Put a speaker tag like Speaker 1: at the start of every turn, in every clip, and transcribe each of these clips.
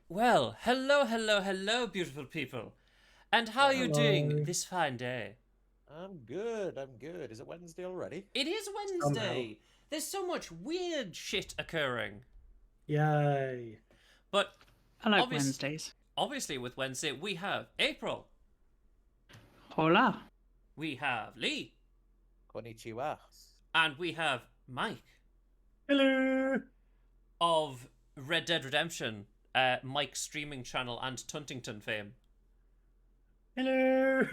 Speaker 1: Well, hello, beautiful people. And how are you doing this fine day?
Speaker 2: I'm good. I'm good. Is it Wednesday already?
Speaker 1: It is Wednesday. There's so much weird shit occurring.
Speaker 3: Yay.
Speaker 1: But
Speaker 4: I like
Speaker 1: obvious-
Speaker 4: Wednesdays.
Speaker 1: obviously, with Wednesday, we have April,
Speaker 4: Hola.
Speaker 1: we have Lee,
Speaker 2: Konnichiwa.
Speaker 1: and we have Mike
Speaker 3: Hello.
Speaker 1: of Red Dead Redemption, Mike's streaming channel and Tuntington fame.
Speaker 3: Hello.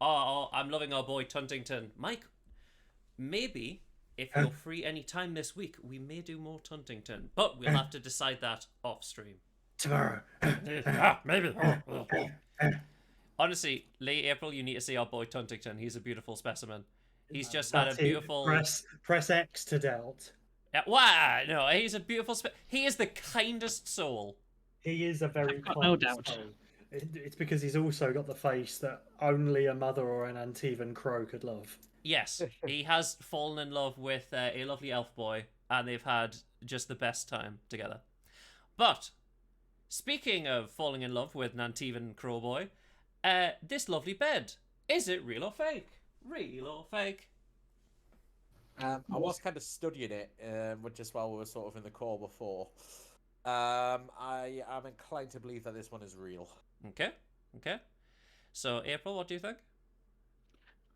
Speaker 1: Oh, I'm loving our boy Tuntington. Mike, maybe if you're free any time this week, we may do more Tuntington, but we'll have to decide that off stream.
Speaker 3: Tomorrow.
Speaker 1: Maybe. Honestly, Lee, April, you need to see our boy Tuntington. He's a beautiful specimen. He's just had a
Speaker 3: That's it.
Speaker 1: beautiful.
Speaker 3: Press X to doubt.
Speaker 1: Wow, no, he's a beautiful. He is the kindest soul.
Speaker 3: He is a very
Speaker 4: got
Speaker 3: kind
Speaker 4: no doubt.
Speaker 3: soul. It's because he's also got the face that only a mother or an Antivan crow could love.
Speaker 1: Yes, he has fallen in love with a lovely elf boy, and they've had just the best time together. But speaking of falling in love with Nantivan Crowboy, this lovely bed, is it real or fake? Real or fake?
Speaker 2: I was kind of studying it, just while we were sort of in the call before. I am inclined to believe that this one is real.
Speaker 1: Okay. So, April, what do you think?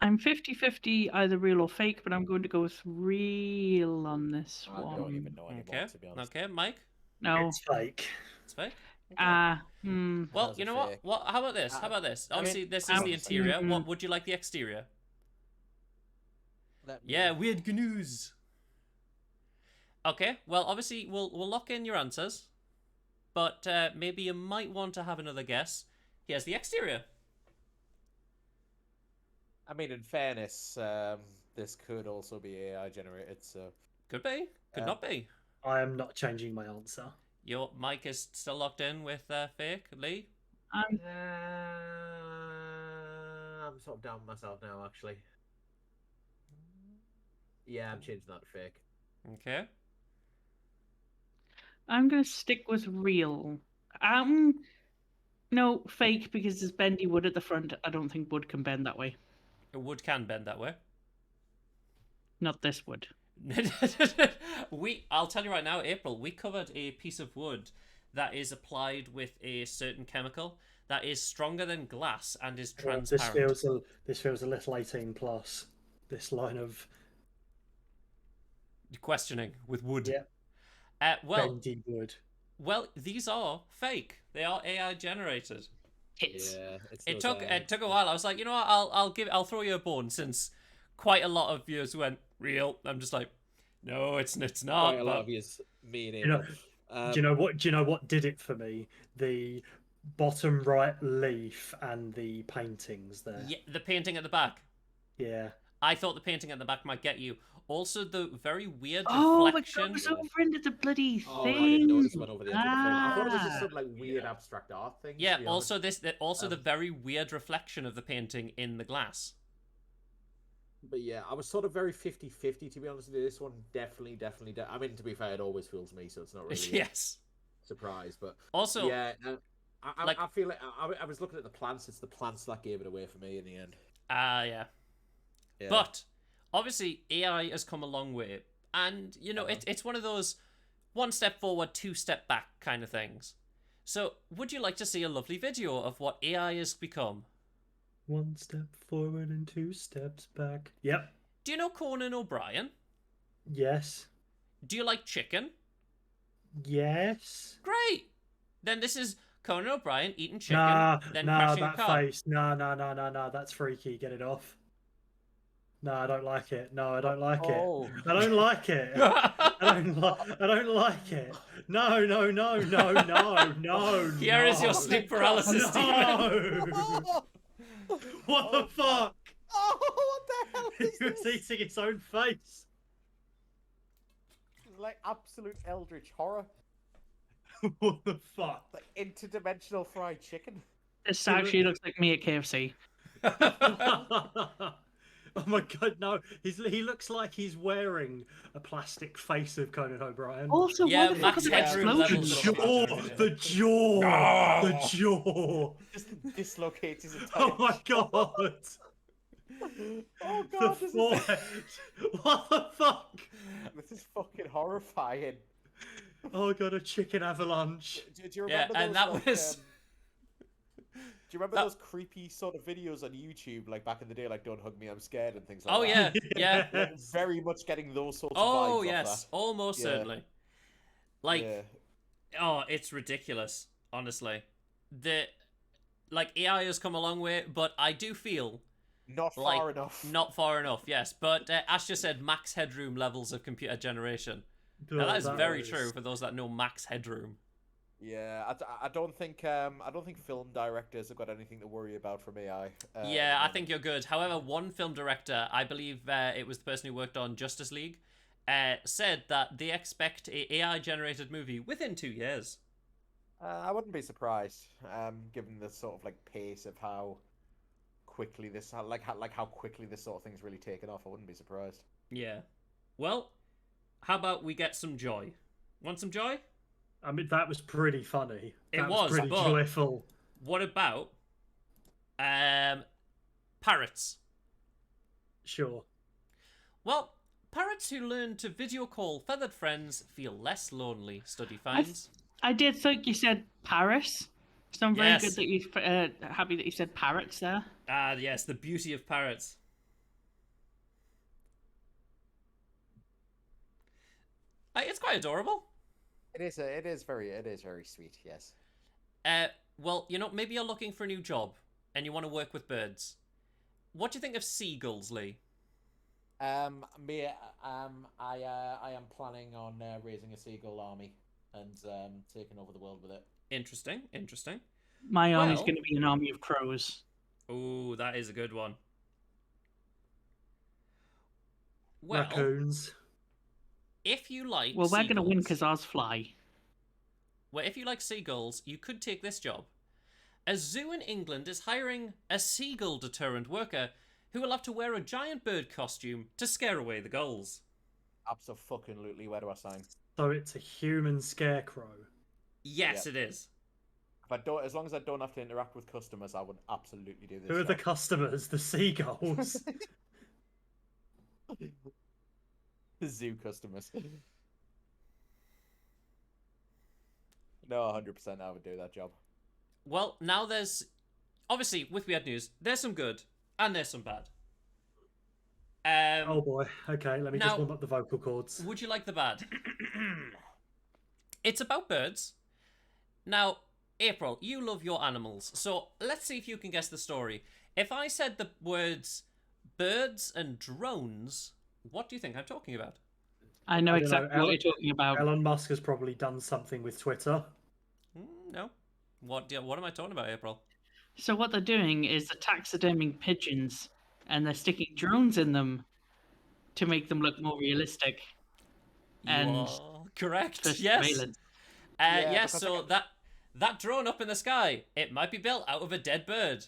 Speaker 4: I'm 50-50 either real or fake, but I'm going to go with real on this
Speaker 2: I
Speaker 4: one.
Speaker 2: don't even know anymore,
Speaker 1: Okay.
Speaker 2: to be honest.
Speaker 1: Okay, Mike?
Speaker 4: No.
Speaker 3: It's fake.
Speaker 1: It's fake? Well,
Speaker 2: How's
Speaker 1: you
Speaker 2: it
Speaker 1: know what?
Speaker 2: fake?
Speaker 1: How about this? How about this?
Speaker 2: I mean,
Speaker 1: Obviously, this is
Speaker 4: I'm-
Speaker 1: the interior. What would you like the exterior?
Speaker 2: Let me-
Speaker 1: Yeah, weird gnu's. Okay, well, obviously, we'll lock in your answers, but maybe you might want to have another guess. Here's the exterior.
Speaker 2: I mean, in fairness, this could also be AI generated, so...
Speaker 1: Could be, could not be.
Speaker 3: I am not changing my answer.
Speaker 1: Your mic is still locked in with fake, Lee?
Speaker 4: I'm
Speaker 5: I'm sort of down with myself now, actually. Yeah, I'm changing that to fake.
Speaker 1: Okay.
Speaker 4: going to stick with real. No, fake because there's bendy wood at the front. I don't think wood can bend that way.
Speaker 1: Wood can bend that way.
Speaker 4: Not this wood.
Speaker 1: I'll tell you right now, April, we covered a piece of wood that is applied with a certain chemical that is stronger than glass and is transparent.
Speaker 3: This feels a little 18 plus. This line of
Speaker 1: Questioning with wood.
Speaker 3: Yeah.
Speaker 1: Bendy
Speaker 3: wood.
Speaker 1: Well, these are fake. They are AI generated.
Speaker 4: Hits.
Speaker 5: Yeah,
Speaker 1: It took a while. I was like, you know what? I'll throw you a bone since quite a lot of viewers went real. I'm just like, no, it's not.
Speaker 2: Quite a lot of yous, me and
Speaker 3: Do you know what did it for me? The bottom right leaf and the paintings there.
Speaker 1: Yeah, the painting at the back.
Speaker 3: Yeah.
Speaker 1: I thought the painting at the back might get you. Also, the very weird
Speaker 4: Oh, it
Speaker 1: reflection.
Speaker 4: goes over into the bloody
Speaker 5: Oh,
Speaker 4: thing.
Speaker 5: I didn't notice it went over the edge of the frame. I thought it was just
Speaker 4: Ah.
Speaker 5: some like weird abstract art thing.
Speaker 1: Yeah.
Speaker 5: to be honest.
Speaker 1: Also the very weird reflection of the painting in the glass.
Speaker 5: But yeah, I was sort of very 50-50 to be honest with you. This one definitely. I mean, to be fair, it always fools me, so it's not really
Speaker 1: Yes.
Speaker 5: a surprise. But
Speaker 1: Also,
Speaker 5: yeah, I
Speaker 1: like-
Speaker 5: feel like I was looking at the plants. It's the plants that gave it away for me in the end.
Speaker 1: yeah.
Speaker 5: Yeah.
Speaker 1: But obviously, AI has come a long way, and you know, it's one of those one step forward, two step back kind of things. So, would you like to see a lovely video of what AI has become?
Speaker 3: One step forward and two steps back. Yep.
Speaker 1: Do you know Conan O'Brien?
Speaker 3: Yes.
Speaker 1: Do you like chicken?
Speaker 3: Yes.
Speaker 1: Great. Then this is Conan O'Brien eating chicken, then
Speaker 3: nah,
Speaker 1: crashing a
Speaker 3: that
Speaker 1: car.
Speaker 3: face. No, that's freaky. Get it off. No, I don't like it. No, I don't like
Speaker 2: Oh.
Speaker 3: it. I don't like it. I don't like it. No.
Speaker 1: Here is your sleep paralysis, Stephen.
Speaker 3: No. What the fuck?
Speaker 2: Oh, what the hell is
Speaker 3: He was
Speaker 2: this?
Speaker 3: eating its own face.
Speaker 2: It's like absolute eldritch horror.
Speaker 3: What the fuck?
Speaker 2: Like interdimensional fried chicken.
Speaker 4: This
Speaker 3: Yeah, but-
Speaker 4: actually looks like me at KFC.
Speaker 3: Oh my god, no! He looks like he's wearing a plastic face of Conan O'Brien.
Speaker 4: Also,
Speaker 1: Yeah,
Speaker 4: why the fuck
Speaker 1: Max
Speaker 4: are there
Speaker 1: Headroom
Speaker 3: the
Speaker 1: levels
Speaker 4: explosions?
Speaker 1: of-
Speaker 3: jaw, the
Speaker 2: No!
Speaker 3: jaw.
Speaker 2: Just dislocates his entire.
Speaker 3: Oh my god!
Speaker 2: Oh
Speaker 3: The
Speaker 2: god, this
Speaker 3: forehead. What the fuck?
Speaker 2: this is fucking horrifying.
Speaker 3: Oh god, a chicken avalanche.
Speaker 2: Do you
Speaker 1: Yeah,
Speaker 2: remember
Speaker 1: and
Speaker 2: those,
Speaker 1: that
Speaker 2: like,
Speaker 1: was-
Speaker 2: do you remember
Speaker 1: that-
Speaker 2: those creepy sort of videos on YouTube, like back in the day, like "Don't hug me, I'm scared" and things like
Speaker 1: Oh
Speaker 2: that?
Speaker 1: yeah, yeah.
Speaker 2: Like, very much getting those sorts of
Speaker 1: Oh
Speaker 2: vibes
Speaker 1: yes,
Speaker 2: off
Speaker 1: almost
Speaker 2: Yeah.
Speaker 1: certainly.
Speaker 2: that.
Speaker 1: Like,
Speaker 2: Yeah.
Speaker 1: oh, it's ridiculous. Honestly, like AI has come a long way, but I do feel
Speaker 2: Not
Speaker 1: like,
Speaker 2: far enough.
Speaker 1: not far enough. Yes, but Ash just said max headroom levels of computer generation. And
Speaker 3: Oh,
Speaker 1: that is very
Speaker 3: is-
Speaker 1: true for those that know max headroom.
Speaker 2: Yeah, I don't think film directors have got anything to worry about from AI.
Speaker 1: Yeah, I think you're good. However, one film director, I believe it was the person who worked on Justice League, said that they expect a AI-generated movie within 2 years.
Speaker 2: I wouldn't be surprised, given the sort of like pace of how quickly this, how quickly this sort of thing's really taken off. I wouldn't be surprised.
Speaker 1: Yeah. Well, how about we get some joy? Want some joy?
Speaker 3: I mean, that was pretty funny.
Speaker 1: It
Speaker 3: That
Speaker 1: was,
Speaker 3: pretty
Speaker 1: but-
Speaker 3: joyful.
Speaker 1: What about parrots?
Speaker 3: Sure.
Speaker 1: Well, parrots who learn to video call feathered friends feel less lonely, study finds.
Speaker 4: I did think you said Paris, so I'm very
Speaker 1: Yes.
Speaker 4: good that you happy that you said parrots there.
Speaker 1: Ah, yes, the beauty of parrots. It's quite adorable.
Speaker 2: It is very sweet. Yes.
Speaker 1: Well, maybe you're looking for a new job and you want to work with birds. What do you think of seagulls, Lee?
Speaker 2: I am planning on raising a seagull army and taking over the world with it.
Speaker 1: Interesting, interesting.
Speaker 4: My army's
Speaker 1: Well-
Speaker 4: going to be an army of crows.
Speaker 1: Ooh, that is a good one. Well,
Speaker 3: Raccoons.
Speaker 1: if you like
Speaker 4: Well, we're going to win
Speaker 1: seagulls-
Speaker 4: because ours fly.
Speaker 1: Well, if you like seagulls, you could take this job. A zoo in England is hiring a seagull deterrent worker who will have to wear a giant bird costume to scare away the gulls.
Speaker 2: Absolutely. Where do I sign?
Speaker 3: So it's a human scarecrow.
Speaker 1: Yes,
Speaker 2: Yep.
Speaker 1: it is.
Speaker 2: As long as I don't have to interact with customers, I would absolutely do this.
Speaker 3: Who are the
Speaker 2: job.
Speaker 3: customers? The seagulls.
Speaker 2: The zoo customers. No, 100%. I would do that job.
Speaker 1: Well, now there's... Obviously, with Weird News, there's some good and there's some bad.
Speaker 3: Oh boy. Okay, let me
Speaker 1: Now-
Speaker 3: just warm up the vocal cords.
Speaker 1: Would you like the bad? It's about birds. Now, April, you love your animals, so let's see if you can guess the story. If I said the words birds and drones, what do you think I'm talking about?
Speaker 4: I know
Speaker 3: I don't know,
Speaker 4: exactly what you're talking about.
Speaker 3: Elon Musk has probably done something with Twitter.
Speaker 1: No. What am I talking about, April?
Speaker 4: So what they're doing is they're taxiderming pigeons, and they're sticking drones in them to make them look more realistic.
Speaker 1: You
Speaker 4: And
Speaker 1: are correct.
Speaker 4: for
Speaker 1: Yes.
Speaker 4: surveillance.
Speaker 2: Yeah,
Speaker 1: Yes.
Speaker 2: because
Speaker 1: So that drone up in the sky, it might be built out of a dead bird.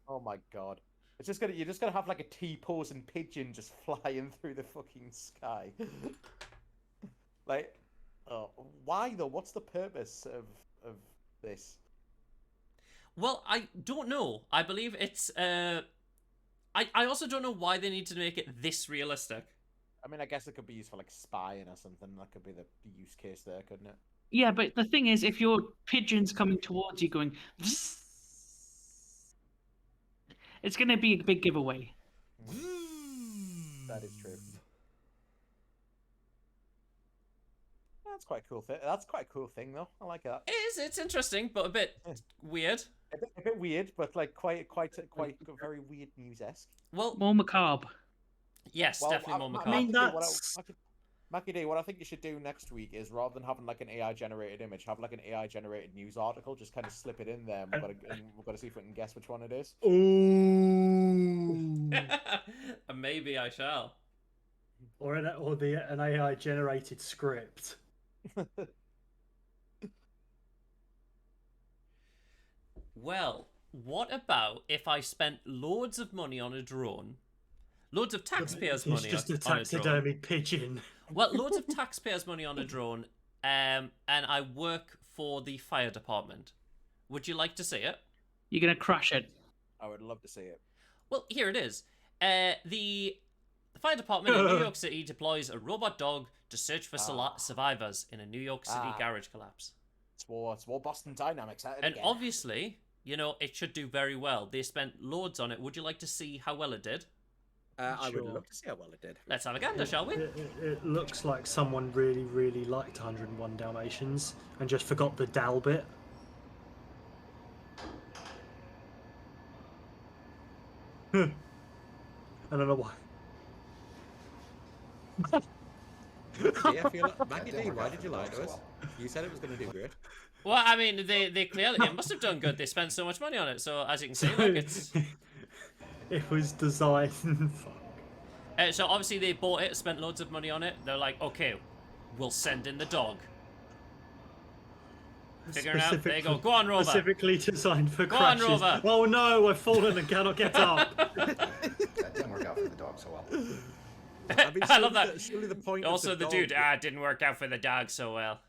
Speaker 2: Oh my god. You're just gonna have like a T-posing pigeon just flying through the fucking sky. Like, why though? What's the purpose of this?
Speaker 1: Well, I don't know. I believe it's I also don't know why they need to make it this realistic.
Speaker 2: I mean, I guess it could be used for like spying or something. That could be the use case there, couldn't it?
Speaker 4: Yeah, but the thing is, if your pigeon's coming towards you going, it's going to be a big giveaway.
Speaker 2: That is true. That's quite a cool thing. That's quite a cool thing, though. I like that.
Speaker 1: It is. It's interesting, but a bit weird.
Speaker 2: A bit weird, but like quite very weird news-esque.
Speaker 1: Well,
Speaker 4: More macabre.
Speaker 1: yes, definitely more macabre.
Speaker 3: I mean,
Speaker 2: Mackie D,
Speaker 3: that's-
Speaker 2: Mackie D, what I think you should do next week is rather than having like an AI-generated image, have like an AI-generated news article. Just kind of slip it in there, and we've got to see if we can guess which one it is.
Speaker 3: Ooh.
Speaker 1: Maybe I shall.
Speaker 3: or an AI generated script.
Speaker 1: Well, what about if I spent loads of money on a drone? Loads of taxpayers'
Speaker 3: It's
Speaker 1: money
Speaker 3: just a
Speaker 1: on a drone.
Speaker 3: taxidermy pigeon.
Speaker 1: Well, loads of taxpayers' money on a drone, and I work for the fire department. Would you like to see it?
Speaker 4: You're gonna crash it.
Speaker 2: I would love to see it.
Speaker 1: Well, here it is. The fire department in New York City deploys a robot dog to search for survivors in a New York City garage collapse.
Speaker 2: It's more Boston Dynamics.
Speaker 1: And obviously, you know, it should do very well. They spent loads on it. Would you like to see how well it did?
Speaker 5: I would
Speaker 3: Sure.
Speaker 5: love to see how well it did.
Speaker 1: Let's have a gander, shall we?
Speaker 3: It looks like someone really, really liked 101 Dalmatians and just forgot the Dal bit. I don't know why.
Speaker 5: See, I feel like, Maggie D, why did you lie to us? You said it was going to do great.
Speaker 1: Well, I mean, they clearly it must have done good. They spent so much money on it. So as you can see, look, it's
Speaker 3: It was designed. Fuck.
Speaker 1: so obviously they bought it, spent loads of money on it. They're like, okay, we'll send in the dog. Figuring out. There you go. Go on, Rover.
Speaker 3: Specifically designed for
Speaker 1: Go on,
Speaker 3: crashes.
Speaker 1: Rover.
Speaker 3: Oh no, I've fallen and cannot get up.
Speaker 6: That didn't work out for the dog so well.
Speaker 5: I, mean,
Speaker 1: I love
Speaker 5: surely
Speaker 1: that.
Speaker 5: Surely the point of
Speaker 1: Also, the
Speaker 5: dog-
Speaker 1: dude, it didn't work out for the dog so well.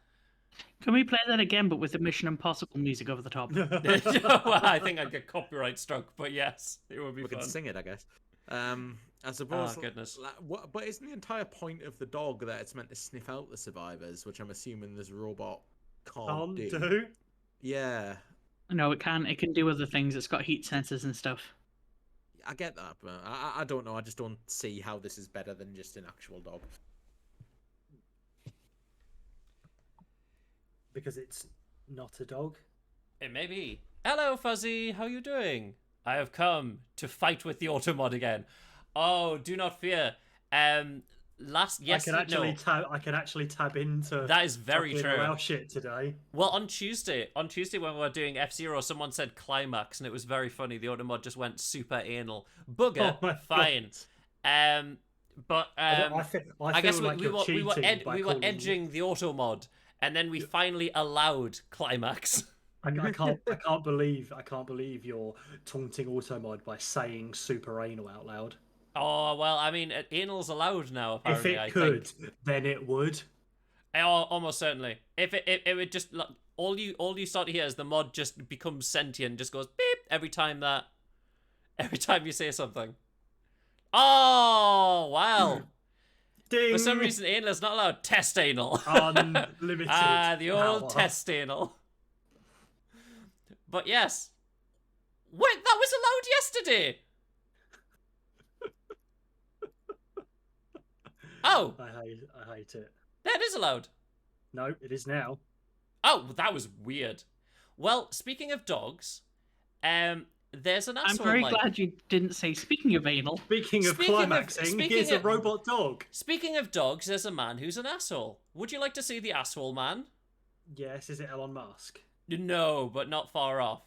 Speaker 4: Can we play that again, but with the Mission Impossible music over the top?
Speaker 1: Well, I think I'd get copyright struck, but yes, it would be
Speaker 5: We
Speaker 1: fun.
Speaker 5: could sing it, I guess. I suppose.
Speaker 1: Oh, goodness.
Speaker 5: But isn't the entire point of the dog that it's meant to sniff out the survivors, which I'm assuming this robot can't do? Yeah,
Speaker 4: No, it can. It can do other things. It's got heat sensors and stuff.
Speaker 5: I get that, but I don't know. I just don't see how this is better than just an actual dog.
Speaker 3: Because it's not a dog.
Speaker 1: It may be. Hello, Fuzzy. How you doing? I have come to fight with the Automod again. Oh, do not fear. I
Speaker 3: can actually tab into.
Speaker 1: That is very
Speaker 3: fucking
Speaker 1: true.
Speaker 3: WoW shit today.
Speaker 1: Well, on Tuesday when we were doing F-Zero, someone said climax, and it was very funny. The Automod just went super anal. Bugger,
Speaker 3: Oh my
Speaker 1: fine. But I guess
Speaker 3: like
Speaker 1: we were edging the Automod, and then we finally allowed climax.
Speaker 3: I can't believe you're taunting Automod by saying super anal out loud.
Speaker 1: Oh well, I mean, anal's allowed now.
Speaker 3: If
Speaker 1: Apparently,
Speaker 3: it
Speaker 1: I
Speaker 3: could,
Speaker 1: think.
Speaker 3: then it would.
Speaker 1: Oh, almost certainly. If it would just like, all you start to hear is the mod just becomes sentient, just goes beep every time you say something. Oh wow!
Speaker 3: Ding.
Speaker 1: For some reason, anal is not allowed. Test anal.
Speaker 3: Unlimited.
Speaker 1: The old
Speaker 3: power.
Speaker 1: test anal. But yes. Wait, that was allowed yesterday. Oh,
Speaker 3: I hate it.
Speaker 1: that is allowed.
Speaker 3: No, it is now.
Speaker 1: Oh, that was weird. Well, speaking of dogs, there's an
Speaker 4: I'm
Speaker 1: asshole.
Speaker 4: very
Speaker 1: Mike.
Speaker 4: glad you didn't say, speaking of anal.
Speaker 3: Speaking of climaxing, here's a robot dog.
Speaker 1: Speaking of dogs, there's a man who's an asshole. Would you like to see the asshole man?
Speaker 3: Yes, is it Elon Musk?
Speaker 1: No, but not far off.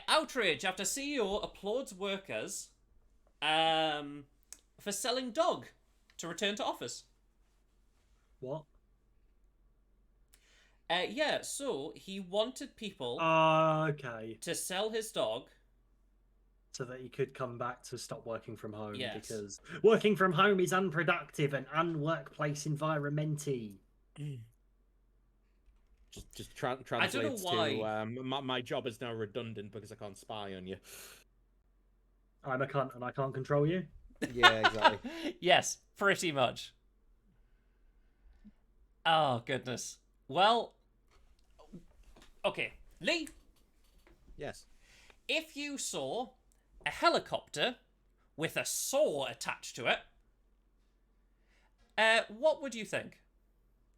Speaker 1: Outrage after CEO applauds workers for selling dog to return to office.
Speaker 3: What?
Speaker 1: Yeah, so he wanted people
Speaker 3: Okay.
Speaker 1: to sell his dog.
Speaker 3: So that he could come back to stop working from home
Speaker 1: Yes.
Speaker 3: because working from home is unproductive and unworkplace environmenty.
Speaker 5: Just translates
Speaker 1: know why.
Speaker 5: to my job is now redundant because I can't spy on you.
Speaker 3: I'm a cunt and I can't control you.
Speaker 5: Yeah, exactly.
Speaker 1: Yes, pretty much. Oh, goodness. Well, okay. Lee,
Speaker 5: Yes.
Speaker 1: if you saw a helicopter with a saw attached to it, what would you think?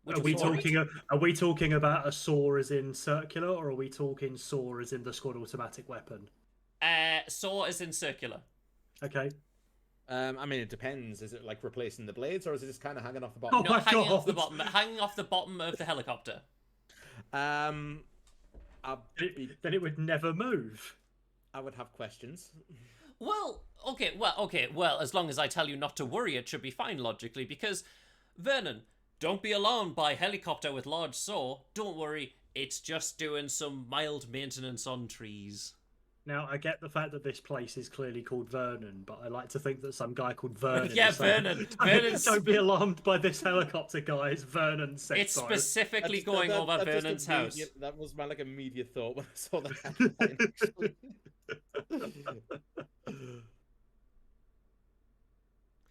Speaker 1: Would
Speaker 3: Are
Speaker 1: you
Speaker 3: we
Speaker 1: be worried?
Speaker 3: talking about a saw as in circular, or are we talking saw as in the squad automatic weapon?
Speaker 1: Saw is in circular.
Speaker 3: Okay.
Speaker 5: I mean, it depends. Is it like replacing the blades, or is it just kind of hanging off the bottom?
Speaker 3: Oh
Speaker 1: No,
Speaker 3: my
Speaker 1: hanging off the
Speaker 3: God.
Speaker 1: hanging off the bottom of the helicopter.
Speaker 5: I'd
Speaker 3: Then it would never move.
Speaker 5: I would have questions.
Speaker 1: Well, okay. Well, as long as I tell you not to worry, it should be fine logically. Because, Vernon, don't be alarmed by helicopter with large saw. Don't worry, It's just doing some mild maintenance on trees.
Speaker 3: Now, I get the fact that this place is clearly called Vernon, but I like to think that some guy called Vernon.
Speaker 1: Yeah,
Speaker 3: is saying,
Speaker 1: Vernon.
Speaker 3: Don't be alarmed by this helicopter, guys. Vernon said
Speaker 1: It's
Speaker 3: so.
Speaker 1: specifically going over Vernon's house.
Speaker 5: That was my like immediate thought when I saw the headline. Actually.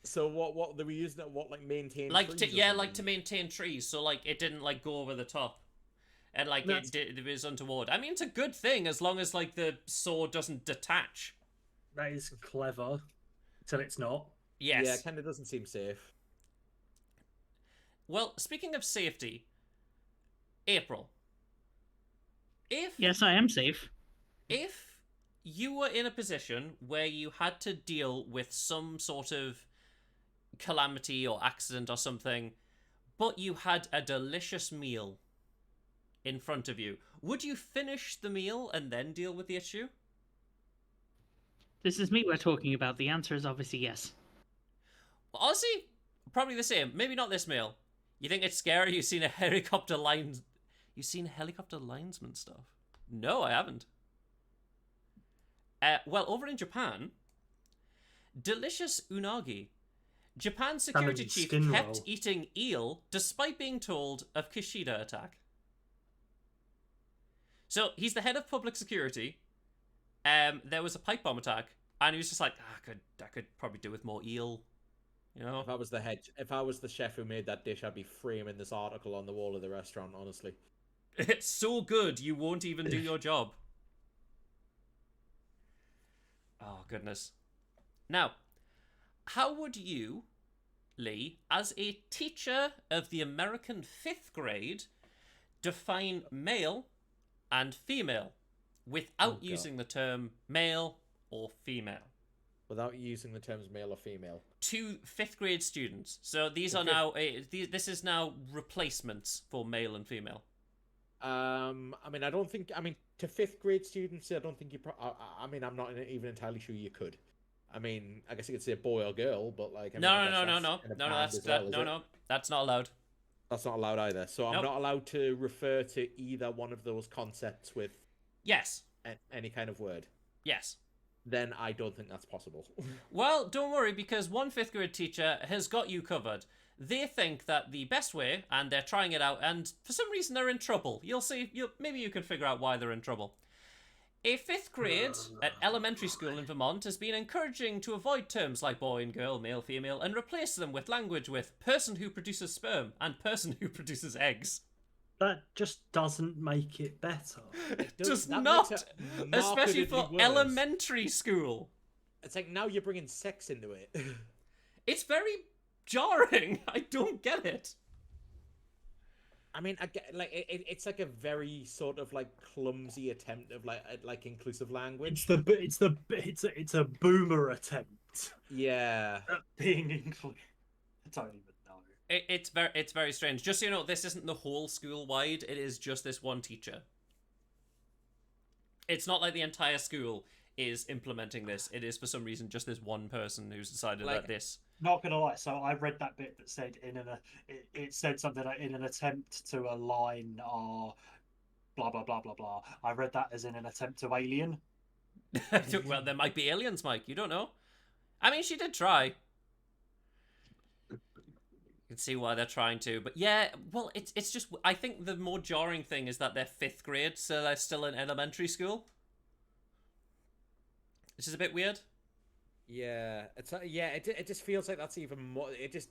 Speaker 5: So what they were using it? What, like, maintain?
Speaker 1: Like
Speaker 5: trees
Speaker 1: to
Speaker 5: or
Speaker 1: like
Speaker 5: something?
Speaker 1: to maintain trees, so like it didn't like go over the top, and like
Speaker 3: That's-
Speaker 1: it was untoward. I mean, it's a good thing as long as like the saw doesn't detach.
Speaker 3: That is clever, till it's not.
Speaker 1: Yes.
Speaker 5: Yeah, it kind of doesn't seem safe.
Speaker 1: Well, speaking of safety, April.
Speaker 4: Yes, I am safe.
Speaker 1: If you were in a position where you had to deal with some sort of calamity or accident or something, but you had a delicious meal in front of you, would you finish the meal and then deal with the issue?
Speaker 4: This is me we're talking about. The answer is obviously yes.
Speaker 1: Well, honestly, probably the same. Maybe not this meal. You think it's scary? You've seen a helicopter linesman stuff? No, I haven't. Well, over in Japan, delicious unagi. Japan's security
Speaker 3: Salmon
Speaker 1: chief
Speaker 3: skin
Speaker 1: kept
Speaker 3: roll.
Speaker 1: eating eel despite being told of Kishida attack. So he's the head of public security. There was a pipe bomb attack, and he was just like, I could probably do with more eel. You know?
Speaker 5: If I was the chef who made that dish, I'd be framing this article on the wall of the restaurant. Honestly,
Speaker 1: It's so good you won't even do your job. Oh, goodness. Now, how would you, Lee, as a teacher of the American 5th grade, define male and female without
Speaker 5: God.
Speaker 1: using the term male or female?
Speaker 5: without using the terms male or female.
Speaker 1: To 5th grade students. So these
Speaker 5: To
Speaker 1: are
Speaker 5: fifth-
Speaker 1: now, this is now replacements for male and female.
Speaker 5: I mean, to 5th grade students, I don't think you. I mean, I'm not even entirely sure you could. I mean, I guess you could say boy or girl, but like. I mean, I guess
Speaker 1: No,
Speaker 5: that's kind of banned
Speaker 1: that's
Speaker 5: as well, is it?
Speaker 1: no, that's not allowed.
Speaker 5: That's not allowed either. So I'm
Speaker 1: Nope.
Speaker 5: not allowed to refer to either one of those concepts with
Speaker 1: Yes,
Speaker 5: any kind of word.
Speaker 1: yes.
Speaker 5: Then I don't think that's possible.
Speaker 1: Well, don't worry, because one 5th grade teacher has got you covered. They think that the best way, and they're trying it out, and for some reason they're in trouble. You'll see. Maybe you can figure out why they're in trouble. A 5th grade at elementary school in Vermont has been encouraging to avoid terms like boy and girl, male, female, and replace them with language with person who produces sperm and person who produces eggs.
Speaker 3: That just doesn't make it better.
Speaker 1: Does
Speaker 5: that
Speaker 1: not,
Speaker 5: makes it
Speaker 1: especially for
Speaker 5: markedly worse.
Speaker 1: elementary school.
Speaker 5: It's like now you're bringing sex into it.
Speaker 1: It's very jarring. I don't get it.
Speaker 5: I mean, I get, like it's like a very sort of like clumsy attempt of like inclusive language.
Speaker 3: It's a boomer attempt
Speaker 5: Yeah.
Speaker 3: at being inclusive. I don't even know.
Speaker 1: It's very strange. Just so you know, this isn't the whole school wide. It is just this one teacher. It's not like the entire school is implementing this. It is for some reason just this one person who's decided
Speaker 5: Like-
Speaker 1: that this.
Speaker 3: Not gonna lie. So I read that bit that said it said something like in an attempt to align our blah blah blah blah blah. I read that as in an attempt to alien.
Speaker 1: Well, there might be aliens, Mike. You don't know. I mean, she did try. You can see why they're trying to, but yeah. Well, it's just. I think the more jarring thing is that they're 5th grade, so they're still in elementary school. Which is a bit weird.
Speaker 5: Yeah, it just feels like that's even more. It just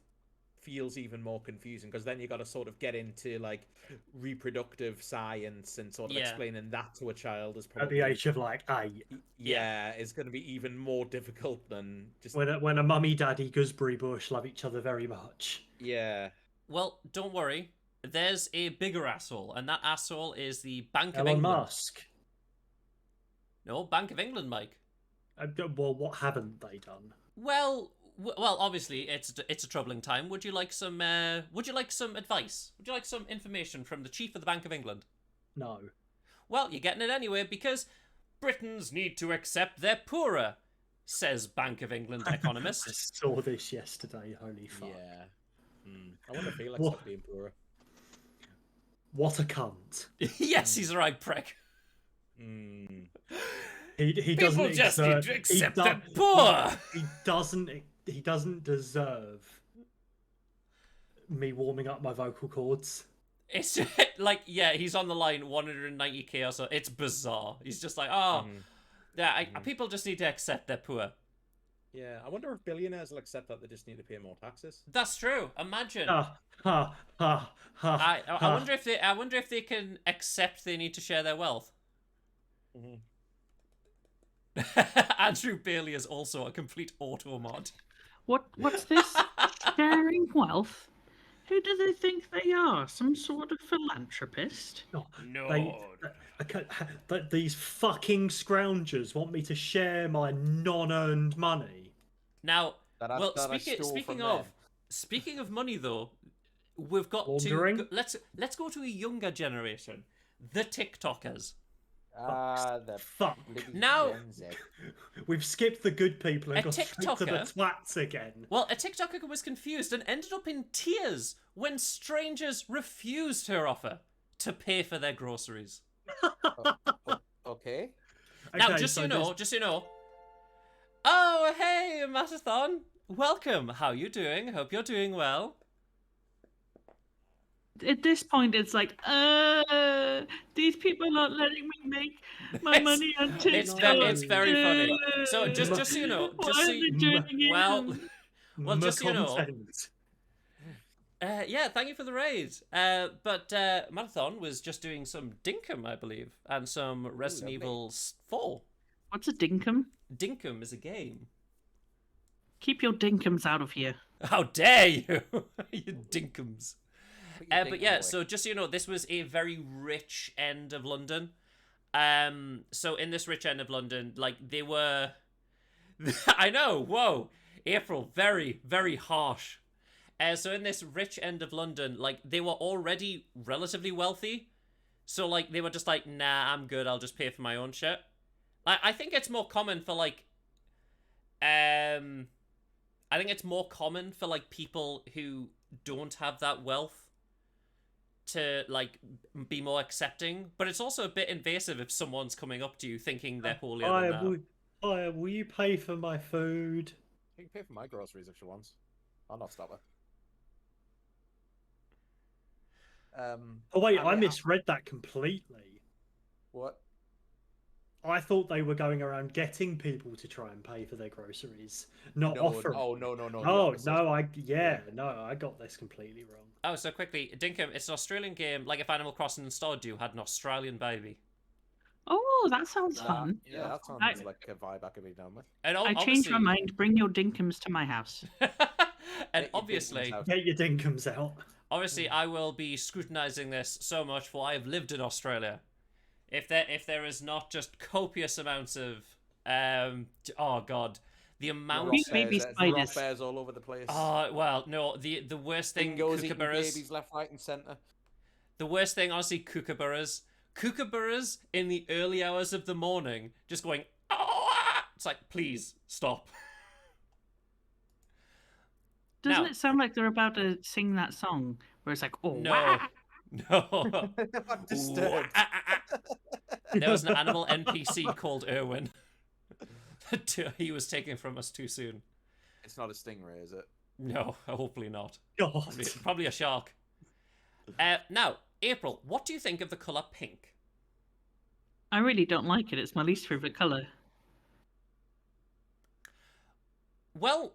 Speaker 5: feels even more confusing because then you got to sort of get into like reproductive science and sort of
Speaker 1: Yeah.
Speaker 5: explaining that to a child is
Speaker 3: At
Speaker 5: probably
Speaker 3: the age of like 8,
Speaker 5: yeah, is going to be even more difficult than just
Speaker 3: when a mummy daddy gooseberry bush love each other very much.
Speaker 5: yeah.
Speaker 1: Well, don't worry. There's a bigger asshole, and that asshole is the Bank of
Speaker 3: Elon
Speaker 1: England.
Speaker 3: Musk.
Speaker 1: No, Bank of England, Mike.
Speaker 3: Well, what haven't they done?
Speaker 1: Well, obviously it's a troubling time. Would you like some? Would you like some advice? Would you like some information from the chief of the Bank of England?
Speaker 3: No.
Speaker 1: Well, you're getting it anyway because Britons need to accept they're poorer, says Bank of England
Speaker 3: I
Speaker 1: economist.
Speaker 3: saw this yesterday. Holy fuck.
Speaker 5: Yeah. I wonder if he likes
Speaker 3: What?
Speaker 5: being poorer.
Speaker 3: What a cunt.
Speaker 1: Yes, he's a right prick.
Speaker 5: Mm.
Speaker 3: He
Speaker 1: People
Speaker 3: doesn't
Speaker 1: just need
Speaker 3: deserve,
Speaker 1: to
Speaker 3: he
Speaker 1: accept
Speaker 3: do-
Speaker 1: the poor.
Speaker 3: He doesn't deserve me warming up my vocal cords.
Speaker 1: It's just, like, yeah, he's on the line 190k or so. It's bizarre. He's just like, oh,
Speaker 5: Mhm.
Speaker 1: yeah, people just need to accept they're poor.
Speaker 5: Yeah, I wonder if billionaires will accept that they just need to pay more taxes.
Speaker 1: That's true. Imagine.
Speaker 3: Ha ha ha ha.
Speaker 1: I wonder if they can accept they need to share their wealth.
Speaker 5: Mhm.
Speaker 1: Andrew Bailey is also a complete auto mod.
Speaker 4: What's this? Sharing wealth? Who do they think they are? Some sort of philanthropist?
Speaker 1: No.
Speaker 3: These fucking scroungers want me to share my non-earned money.
Speaker 1: Now,
Speaker 2: That I stole from
Speaker 1: speaking of money though, we've got
Speaker 3: Laundering?
Speaker 1: to let's go to a younger generation, the TikTokers.
Speaker 2: The
Speaker 3: Fuck.
Speaker 2: bloody
Speaker 1: Now-
Speaker 2: Gen Z.
Speaker 3: We've skipped the good people and
Speaker 1: A
Speaker 3: got straight to the
Speaker 1: TikToker?
Speaker 3: twats again.
Speaker 1: Well, a TikToker was confused and ended up in tears when strangers refused her offer to pay for their groceries.
Speaker 2: Okay.
Speaker 1: Now,
Speaker 3: Okay,
Speaker 1: just so
Speaker 3: so
Speaker 1: you know. Oh, hey, Matathon. Welcome. How you doing? Hope you're doing well.
Speaker 4: At this point, it's like, these people aren't letting me make my
Speaker 1: It's-
Speaker 4: money on TikTok.
Speaker 1: it's very funny. So just so you know,
Speaker 4: Why
Speaker 1: just so
Speaker 4: are they
Speaker 1: you,
Speaker 4: joining in?
Speaker 1: well, just so you know.
Speaker 3: content.
Speaker 1: Yeah, thank you for the raid. But Marathon was just doing some Dinkum, I believe, and some Resident
Speaker 2: lovely.
Speaker 1: Evil 4.
Speaker 4: What's a dinkum?
Speaker 1: Dinkum is a game.
Speaker 4: Keep your dinkums out of here.
Speaker 1: How dare you, you Dinkums.
Speaker 2: Put your
Speaker 1: But
Speaker 2: dinkum
Speaker 1: yeah,
Speaker 2: away.
Speaker 1: so just so you know, this was a very rich end of London. So in this rich end of London, like they were, I know, whoa, April, very, very harsh. So in this rich end of London, like they were already relatively wealthy, so like they were just like, nah, I'm good. I'll just pay for my own shit. I think it's more common for like, I think it's more common for like people who don't have that wealth to like be more accepting, but it's also a bit invasive if someone's coming up to you thinking they're holier than thou.
Speaker 3: Will you pay for my food?
Speaker 2: You can pay for my groceries if she wants. I'll not stop her.
Speaker 3: Oh wait,
Speaker 2: I
Speaker 3: I
Speaker 2: mean,
Speaker 3: misread that completely.
Speaker 2: What?
Speaker 3: I thought they were going around getting people to try and pay for their groceries, not
Speaker 2: No,
Speaker 3: offering.
Speaker 2: oh no. the
Speaker 3: Oh
Speaker 2: opposite.
Speaker 3: no, I got this completely wrong.
Speaker 1: Oh, so quickly, Dinkum, it's an Australian game, like if Animal Crossing and Stardew had an Australian baby.
Speaker 4: Oh, that sounds fun.
Speaker 2: Yeah, that sounds
Speaker 4: I-
Speaker 2: like a vibe I could be down with.
Speaker 1: And
Speaker 4: I changed my mind. Bring your dinkums to my house.
Speaker 1: and
Speaker 2: Get your
Speaker 1: obviously,
Speaker 2: dinkums out.
Speaker 3: Get your dinkums out.
Speaker 1: obviously, I will be scrutinizing this so much, for I have lived in Australia. If there is not just copious amounts of, oh god, the amount.
Speaker 4: Big baby
Speaker 2: Rock
Speaker 4: spiders.
Speaker 2: bears all over the place.
Speaker 1: Oh well, no, the worst thing,
Speaker 2: Dingoes eating
Speaker 1: kookaburras.
Speaker 2: babies left, right, and centre.
Speaker 1: The worst thing, honestly, kookaburras. Kookaburras in the early hours of the morning, just going, oh, ah! It's like, please, stop.
Speaker 4: Doesn't
Speaker 1: Now-
Speaker 4: it sound like they're about to sing that song where it's like, oh,
Speaker 1: No.
Speaker 4: wah?
Speaker 1: No.
Speaker 2: I'm disturbed.
Speaker 1: There was an animal NPC called Erwin. He was taken from us too soon.
Speaker 2: It's not a stingray, is it?
Speaker 1: No, hopefully not.
Speaker 3: God.
Speaker 1: Probably a shark. Now, April, what do you think of the colour pink?
Speaker 4: I really don't like it. It's my least favorite color.
Speaker 1: Well,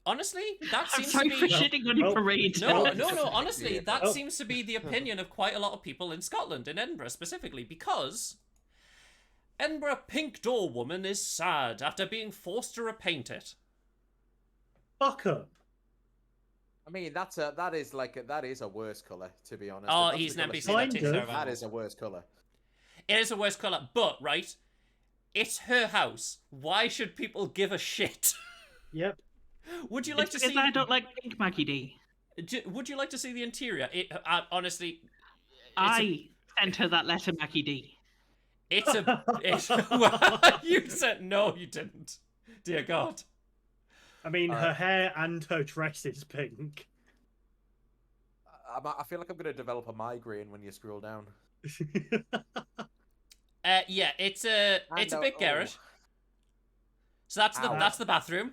Speaker 1: honestly, that
Speaker 4: I'm
Speaker 1: seems
Speaker 4: sorry
Speaker 1: to
Speaker 4: for
Speaker 1: be...
Speaker 4: shitting on your
Speaker 3: Oh,
Speaker 4: parade.
Speaker 1: No, honestly, that
Speaker 3: Oh.
Speaker 1: seems to be the opinion of quite a lot of people in Scotland, in Edinburgh specifically, because Edinburgh Pink Door Woman is sad after being forced to repaint it.
Speaker 3: Fuck 'em.
Speaker 2: I mean, that is a worse colour, to be honest.
Speaker 1: Oh,
Speaker 2: If that's
Speaker 1: he's
Speaker 2: the
Speaker 1: an
Speaker 2: colour
Speaker 1: NPC
Speaker 2: she
Speaker 1: that
Speaker 3: Kind
Speaker 1: takes
Speaker 3: of.
Speaker 1: care of
Speaker 2: That
Speaker 1: animals.
Speaker 2: is a worse colour.
Speaker 1: It is a worse colour, but, right, it's her house. Why should people give a shit?
Speaker 3: Yep.
Speaker 1: Would you like
Speaker 4: It's
Speaker 1: to
Speaker 4: because
Speaker 1: see...
Speaker 4: I don't like pink, Maggie D.
Speaker 1: Would you like to see the interior? Honestly,
Speaker 4: I sent her that letter, Maggie D.
Speaker 1: it's a... You said no, you didn't. Dear God.
Speaker 3: I mean,
Speaker 2: All
Speaker 3: her
Speaker 2: right.
Speaker 3: hair and her dress is pink.
Speaker 5: I feel like I'm gonna develop a migraine when you scroll down.
Speaker 1: Yeah, it's a bit garish. So that's the bathroom.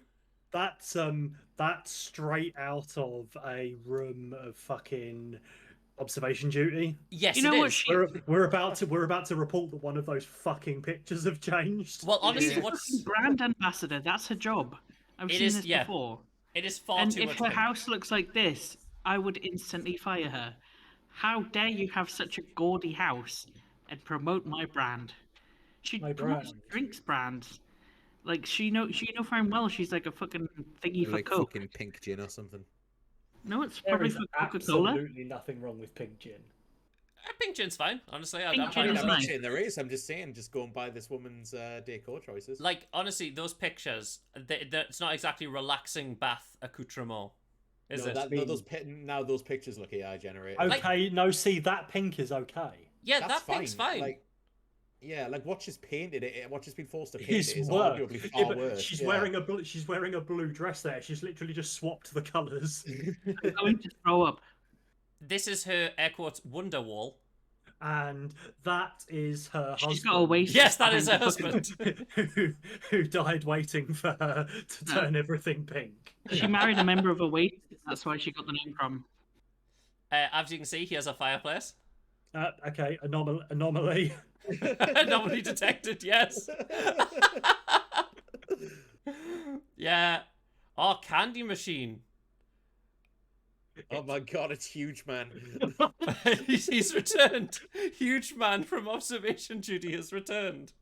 Speaker 3: That's straight out of a room of fucking observation duty.
Speaker 1: Yes,
Speaker 4: You know
Speaker 1: it
Speaker 4: what?
Speaker 1: is.
Speaker 3: We're about to report that one of those fucking pictures have changed.
Speaker 1: Well, honestly,
Speaker 4: She's a
Speaker 1: what's
Speaker 4: fucking brand ambassador. That's her job. I've
Speaker 1: It
Speaker 4: seen
Speaker 1: is-
Speaker 4: this
Speaker 1: yeah.
Speaker 4: before.
Speaker 1: it is far
Speaker 4: And
Speaker 1: too
Speaker 4: if
Speaker 1: much.
Speaker 4: her
Speaker 1: pink.
Speaker 4: house looks like this, I would instantly fire her. How dare you have such a gaudy house and promote my brand? She
Speaker 3: My
Speaker 4: promotes
Speaker 3: brand.
Speaker 4: drinks brands. Like she know fine well she's like a fucking thingy for
Speaker 5: Like
Speaker 4: Coke.
Speaker 5: fucking pink gin or something.
Speaker 4: No, it's
Speaker 3: There
Speaker 4: probably
Speaker 3: is
Speaker 4: for Coca-Cola.
Speaker 3: absolutely nothing wrong with pink gin.
Speaker 1: Pink gin's fine, honestly.
Speaker 4: Pink
Speaker 1: I'm
Speaker 4: gin
Speaker 1: fine
Speaker 4: is
Speaker 1: with
Speaker 5: I'm
Speaker 1: it.
Speaker 5: not
Speaker 4: nice.
Speaker 5: saying there is. I'm just saying, just go and buy this woman's decor choices.
Speaker 1: Like, honestly, those pictures, it's not exactly relaxing bath accoutrement, is
Speaker 5: No,
Speaker 1: it?
Speaker 5: now those pictures look AI generated.
Speaker 3: Okay, no, see that pink is okay.
Speaker 1: Yeah,
Speaker 5: That's
Speaker 1: that pink's fine.
Speaker 5: Like, yeah, like what she's painted it, what she's been forced to paint
Speaker 3: It's
Speaker 5: it is
Speaker 3: worse.
Speaker 5: arguably
Speaker 3: Yeah,
Speaker 5: far
Speaker 3: but
Speaker 5: worse.
Speaker 3: she's
Speaker 5: yeah.
Speaker 3: wearing a blue dress there. She's literally just swapped the colours.
Speaker 4: I'm going to throw up.
Speaker 1: This is her, air quotes, wonder wall.
Speaker 3: And that is her husband.
Speaker 4: She's got a waist.
Speaker 1: Yes, that is her
Speaker 4: behind the
Speaker 1: husband.
Speaker 3: who died waiting for her to
Speaker 4: No.
Speaker 3: turn everything pink.
Speaker 4: She married a member of a waist. That's why she got the name from.
Speaker 1: As you can see, he has a fireplace.
Speaker 3: Okay, anomaly.
Speaker 1: Anomaly detected, yes. Yeah. Oh, candy machine.
Speaker 5: Oh my god, it's huge, man.
Speaker 1: He's returned. Huge man from observation duty has returned.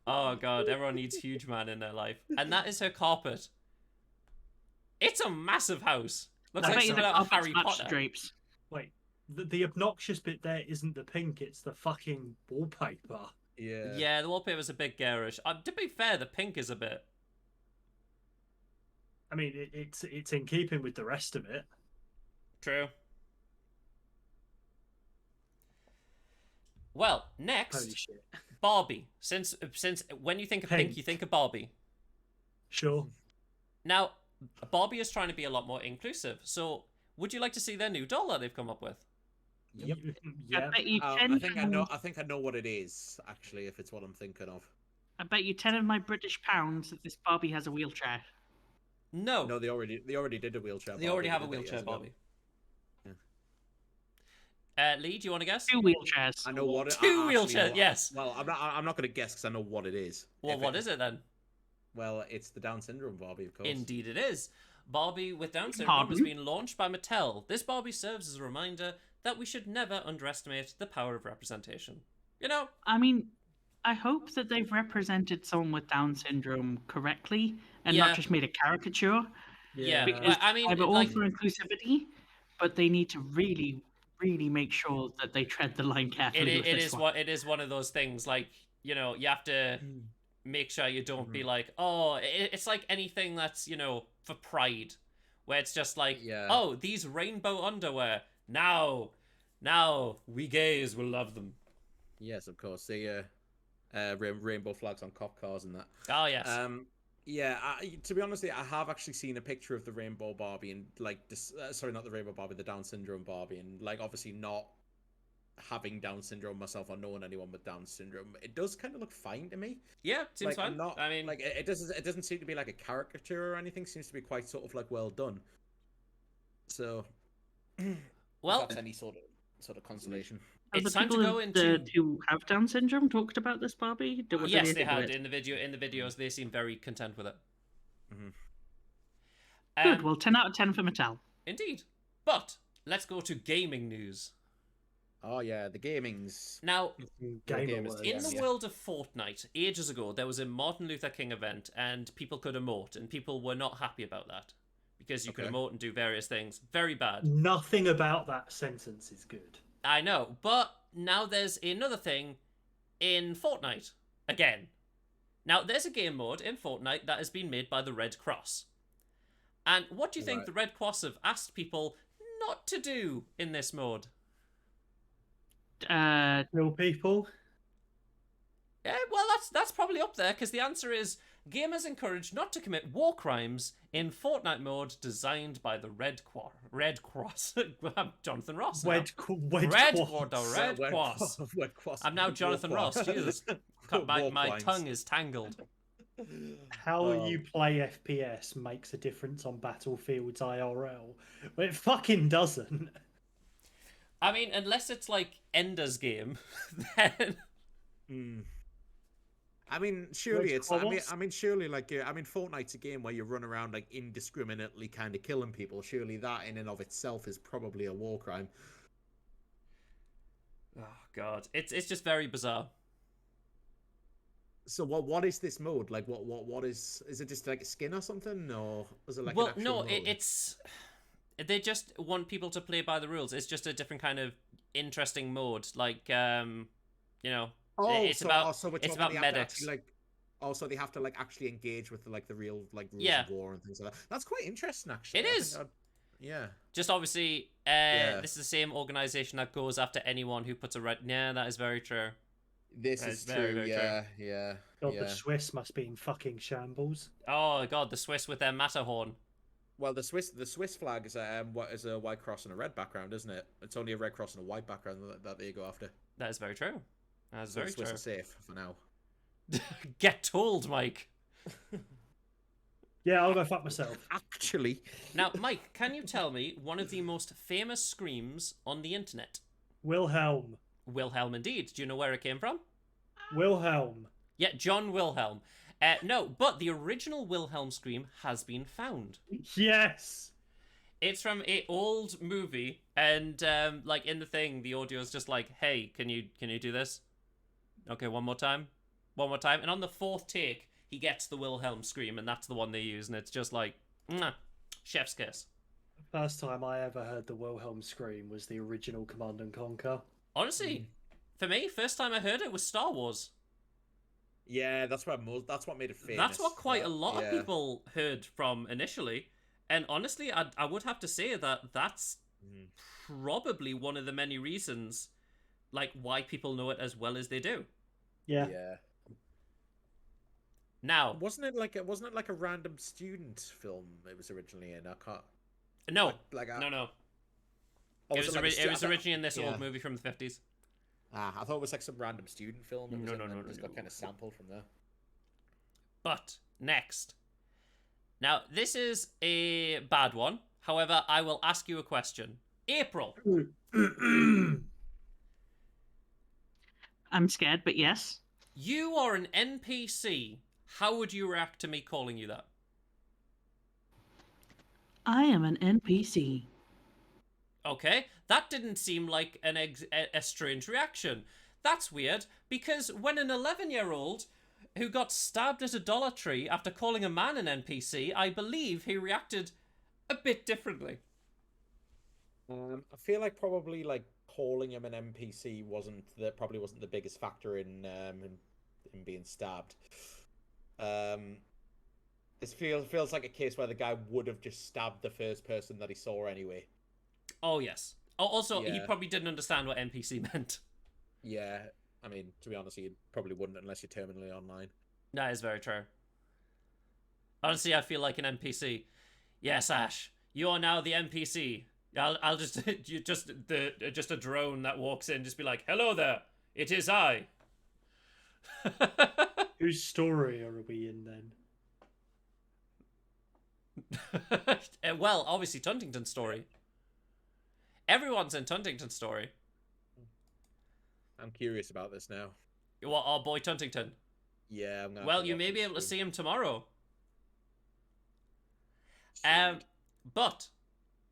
Speaker 1: Oh god, everyone needs huge man in their life. And that is her carpet. It's a massive house. Looks
Speaker 4: I
Speaker 1: like
Speaker 4: bet you the
Speaker 1: something out of
Speaker 4: carpets
Speaker 1: Harry
Speaker 4: match
Speaker 1: Potter.
Speaker 4: the drapes.
Speaker 3: Wait, the obnoxious bit there isn't the pink; it's the fucking wallpaper.
Speaker 5: Yeah.
Speaker 1: Yeah, the wallpaper's a bit garish. To be fair, the pink is a bit.
Speaker 3: I mean, it's in keeping with the rest of it.
Speaker 1: True. Well, next,
Speaker 3: Holy shit!
Speaker 1: Barbie. Since when you think of pink, you think of Barbie.
Speaker 3: Sure.
Speaker 1: Now, Barbie is trying to be a lot more inclusive. So, would you like to see their new doll that they've come up with?
Speaker 5: Yep.
Speaker 4: I
Speaker 3: Yeah.
Speaker 4: bet you
Speaker 5: I
Speaker 4: 10.
Speaker 5: think I know. I think I know what it is actually. If it's what I'm thinking of.
Speaker 4: I bet you 10 of my British pounds that this Barbie has a wheelchair.
Speaker 1: No,
Speaker 5: No, they already did a wheelchair.
Speaker 1: they already have a
Speaker 5: didn't they,
Speaker 1: wheelchair
Speaker 5: years ago?
Speaker 1: Barbie. Lee, do you want to guess?
Speaker 4: 2 wheelchairs.
Speaker 5: I know what it.
Speaker 1: Two
Speaker 5: I actually
Speaker 1: wheelchairs,
Speaker 5: know-
Speaker 1: yes.
Speaker 5: Well, I'm not going to guess because I know what it is.
Speaker 1: Well,
Speaker 5: If
Speaker 1: what is it then?
Speaker 5: Well, it's the Down syndrome Barbie, of course.
Speaker 1: Indeed, it is. Barbie with Down syndrome has
Speaker 4: Pardon?
Speaker 1: been launched by Mattel. This Barbie serves as a reminder that we should never underestimate the power of representation. You know,
Speaker 4: I mean, I hope that they've represented someone with Down syndrome correctly and
Speaker 1: Yeah.
Speaker 4: not just made a caricature.
Speaker 1: yeah.
Speaker 4: Because
Speaker 1: I mean,
Speaker 4: I'm all
Speaker 1: like,
Speaker 4: for inclusivity, but they need to really, really make sure that they tread the line carefully. with this one.
Speaker 1: it is one of those things. Like, you know, you have to make sure you don't be like, oh, it's like anything that's, you know, for pride, where it's just like,
Speaker 5: Yeah.
Speaker 1: oh, these rainbow underwear. Now we gays will love them.
Speaker 5: Yes, of course. The rainbow flags on cop cars and that.
Speaker 1: Oh yes.
Speaker 5: Yeah. To be honest, I have actually seen a picture of the rainbow Barbie and like this. Sorry, not the rainbow Barbie, the Down syndrome Barbie, and like obviously not having Down syndrome myself or knowing anyone with Down syndrome, it does kind of look fine to me.
Speaker 1: Yeah, seems
Speaker 5: Like,
Speaker 1: fine.
Speaker 5: Not,
Speaker 1: I mean,
Speaker 5: like it doesn't seem to be like a caricature or anything. It seems to be quite sort of like well done. So,
Speaker 1: well,
Speaker 5: if that's any sort of consolation.
Speaker 4: Have
Speaker 1: it's
Speaker 4: the
Speaker 1: time to
Speaker 4: people
Speaker 1: go into.
Speaker 4: who have Down syndrome talked about this Barbie? What
Speaker 1: Yes,
Speaker 4: did
Speaker 1: they
Speaker 4: think of
Speaker 1: had
Speaker 4: it?
Speaker 1: in the video. In the videos, they seem very content with it.
Speaker 4: Good. Well, 10 out of 10 for Mattel.
Speaker 1: Indeed. But let's go to gaming news.
Speaker 5: Oh yeah, the gaming's.
Speaker 1: Now,
Speaker 3: Gamer
Speaker 5: gamers
Speaker 3: words.
Speaker 1: in the
Speaker 5: yeah.
Speaker 1: world of Fortnite, ages ago, there was a Martin Luther King event, and people could emote, and people were not happy about that because you could
Speaker 5: Okay.
Speaker 1: emote and do various things. Very bad.
Speaker 3: Nothing about that sentence is good.
Speaker 1: I know, but now there's another thing in Fortnite again. Now, there's a game mode in Fortnite that has been made by the Red Cross. And what do you think
Speaker 5: Right.
Speaker 1: the Red Cross have asked people not to do in this mode?
Speaker 3: Kill people.
Speaker 1: Yeah, well, that's probably up there because the answer is gamers encouraged not to commit war crimes in Fortnite mode designed by the Red Cross. I'm Jonathan Ross now.
Speaker 3: Red Cross.
Speaker 1: I'm now Jonathan Ross. Jesus. My tongue is tangled.
Speaker 3: How you play FPS makes a difference on Battlefield's IRL. But it fucking doesn't.
Speaker 1: I mean, unless it's like Ender's Game, then...
Speaker 5: I mean, surely
Speaker 3: Red
Speaker 5: it's.
Speaker 3: Cross?
Speaker 5: I mean, surely like. I mean, Fortnite's a game where you run around like indiscriminately, kind of killing people. Surely that, in and of itself, is probably a war crime.
Speaker 1: Oh god, it's just very bizarre.
Speaker 5: So what is this mode? Like, what is? Is it just like a skin or something, or is it like?
Speaker 1: Well,
Speaker 5: an actual
Speaker 1: no,
Speaker 5: mode?
Speaker 1: it's they just want people to play by the rules. It's just a different kind of interesting mode, like you know. It's about medics.
Speaker 5: Actually, like, also they have to like actually engage with the real like rules
Speaker 1: Yeah.
Speaker 5: of war and things like that. That's quite interesting, actually.
Speaker 1: It
Speaker 5: I
Speaker 1: is.
Speaker 5: think yeah.
Speaker 1: Just obviously, this is the same organization that goes after anyone who puts a red. Yeah, that is very true.
Speaker 5: This
Speaker 1: That
Speaker 5: is
Speaker 1: is very,
Speaker 5: true.
Speaker 1: very
Speaker 5: Yeah.
Speaker 3: God,
Speaker 5: Yeah.
Speaker 3: the Swiss must be in fucking shambles.
Speaker 1: Oh god, the Swiss with their Matterhorn.
Speaker 5: Well, the Swiss flag is a white cross and a red background, isn't it? It's only a red cross and a white background that they go after.
Speaker 1: That is very true. That is
Speaker 5: So
Speaker 1: very
Speaker 5: the Swiss
Speaker 1: true.
Speaker 5: are safe for now.
Speaker 1: Get told, Mike.
Speaker 3: Yeah, I'll go fuck myself.
Speaker 5: Actually,
Speaker 1: Now, Mike, can you tell me one of the most famous screams on the internet?
Speaker 3: Wilhelm.
Speaker 1: Wilhelm, indeed. Do you know where it came from?
Speaker 3: Wilhelm.
Speaker 1: Yeah, John Wilhelm. No, but the original Wilhelm scream has been found.
Speaker 3: Yes.
Speaker 1: It's from an old movie, and like in the thing, the audio is just like, "Hey, can you do this?" Okay, one more time, and on the fourth take, he gets the Wilhelm scream, and that's the one they use, and it's just like, mwah, chef's kiss.
Speaker 3: First time I ever heard the Wilhelm scream was the original Command and Conquer.
Speaker 1: Honestly, for me, first time I heard it was Star Wars.
Speaker 5: yeah, that's what made it famous.
Speaker 1: That's what quite a lot of
Speaker 5: Yeah.
Speaker 1: people heard from initially. And honestly, I would have to say that that's probably one of the many reasons, like, why people know it as well as they do.
Speaker 3: Yeah.
Speaker 5: Yeah.
Speaker 1: Now,
Speaker 5: Wasn't it like a random student film it was originally in? I can't.
Speaker 1: no,
Speaker 5: Like a,
Speaker 1: no.
Speaker 5: Oh,
Speaker 1: It was,
Speaker 5: like a stu-
Speaker 1: it was
Speaker 5: I thought-
Speaker 1: originally in this
Speaker 5: yeah.
Speaker 1: old movie from the 50s.
Speaker 5: I thought it was like some random student film.
Speaker 1: No, no,
Speaker 5: and
Speaker 1: no,
Speaker 5: it just
Speaker 1: no.
Speaker 5: got kind of sampled from there.
Speaker 1: But, next. Now, this is a bad one. However, I will ask you a question. April,
Speaker 4: I'm scared, but yes.
Speaker 1: you are an NPC. How would you react to me calling you that?
Speaker 4: I am an NPC.
Speaker 1: Okay, that didn't seem like a strange reaction. That's weird, because when an 11-year-old who got stabbed at a Dollar Tree after calling a man an NPC, I believe he reacted a bit differently.
Speaker 5: I feel like probably like calling him an NPC probably wasn't the biggest factor in being stabbed. This feels like a case where the guy would have just stabbed the first person that he saw anyway.
Speaker 1: Oh, yes. Oh, also, he
Speaker 5: Yeah.
Speaker 1: probably didn't understand what NPC meant.
Speaker 5: Yeah, I mean, to be honest, you probably wouldn't unless you're terminally online.
Speaker 1: That is very true. Honestly, I feel like an NPC. Yes, Ash, you are now the NPC. I'll just you just a drone that walks in, just be like, "Hello there, it is I."
Speaker 3: Whose story are we in then?
Speaker 1: Well, obviously, Tuntington's story. Everyone's in Tuntington's story.
Speaker 5: I'm curious about this now.
Speaker 1: What, our boy Tuntington?
Speaker 5: Yeah, I'm gonna.
Speaker 1: Well, you may be able to see him tomorrow. But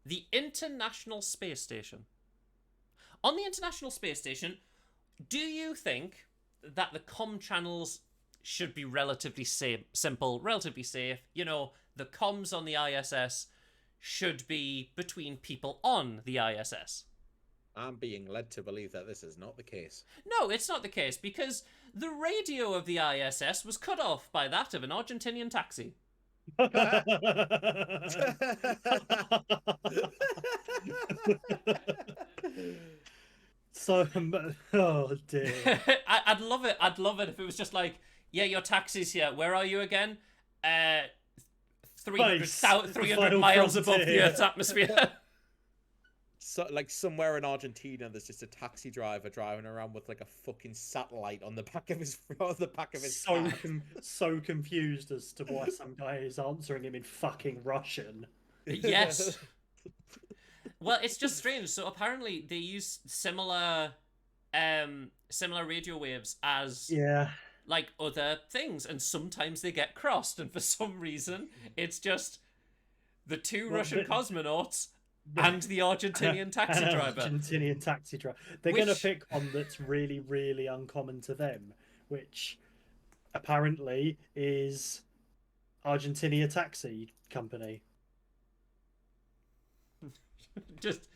Speaker 1: the International Space Station. On the International Space Station, do you think that the comm channels should be relatively simple, relatively safe? You know, the comms on the ISS should be between people on the ISS.
Speaker 5: I'm being led to believe that this is not the case.
Speaker 1: No, it's not the case, because the radio of the ISS was cut off by that of an Argentinian taxi.
Speaker 3: So, oh dear.
Speaker 1: I'd love it. I'd love it if it was just like, yeah, your taxi's here. Where are you again?
Speaker 3: Space, the
Speaker 1: 300
Speaker 3: final
Speaker 1: miles above the
Speaker 3: frontier.
Speaker 1: Earth's atmosphere.
Speaker 5: So, like somewhere in Argentina, there's just a taxi driver driving around with like a fucking satellite on the back of his
Speaker 3: So
Speaker 5: car.
Speaker 3: so confused as to why some guy is answering him in fucking Russian.
Speaker 1: Yes. Well, it's just strange. So apparently they use similar radio waves as
Speaker 3: Yeah.
Speaker 1: like other things, and sometimes they get crossed, and for some reason it's just the two
Speaker 3: Well,
Speaker 1: Russian
Speaker 3: the-
Speaker 1: cosmonauts and the Argentinian taxi
Speaker 3: An
Speaker 1: driver.
Speaker 3: Argentinian taxi driver. They're going to
Speaker 1: Which-
Speaker 3: pick one that's really, really uncommon to them, which apparently is Argentinia Taxi Company.
Speaker 1: Just,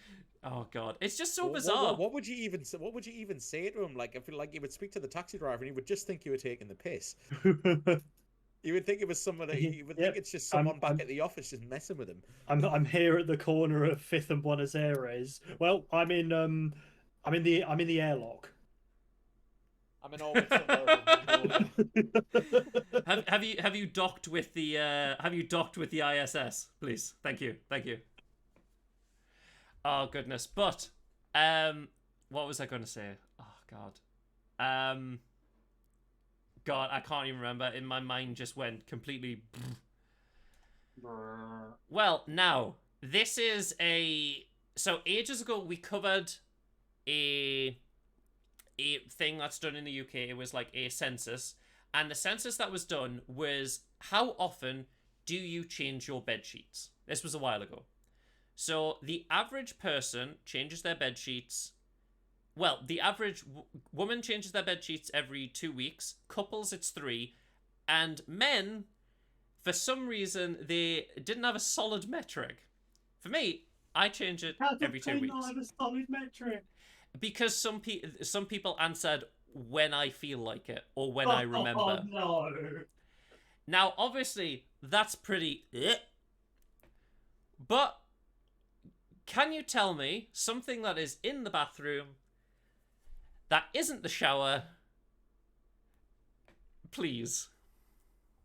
Speaker 1: oh god, it's just so
Speaker 5: What-
Speaker 1: bizarre.
Speaker 5: What would you even say? What would you even say to him? Like, I feel like you would speak to the taxi driver and he would just think you were taking the piss. You would think it was somebody. You would think
Speaker 3: Yep,
Speaker 5: it's just someone back
Speaker 3: I'm-
Speaker 5: at the office just messing with him.
Speaker 3: I'm here at the corner of Fifth and Buenos Aires. Well, I'm in the airlock.
Speaker 2: I'm in orbit somewhere.
Speaker 1: Have you docked with the ISS, please? Thank you. Oh goodness, but what was I going to say? Oh god, God, I can't even remember. In my mind, just went completely. Well, now this is so ages ago we covered a thing that's done in the UK. It was like a census, and the census that was done was how often do you change your bed sheets? This was a while ago. So the average person changes their bed sheets. Well, the average woman changes their bed sheets every 2 weeks. Couples, it's 3, and men, for some reason, they didn't have a solid metric. For me, I change it every 2 weeks.
Speaker 3: Not a solid metric.
Speaker 1: Because some people answered when I feel like it or when I remember.
Speaker 3: Oh no.
Speaker 1: Now, obviously, that's pretty. But can you tell me something that is in the bathroom that isn't the shower? Please.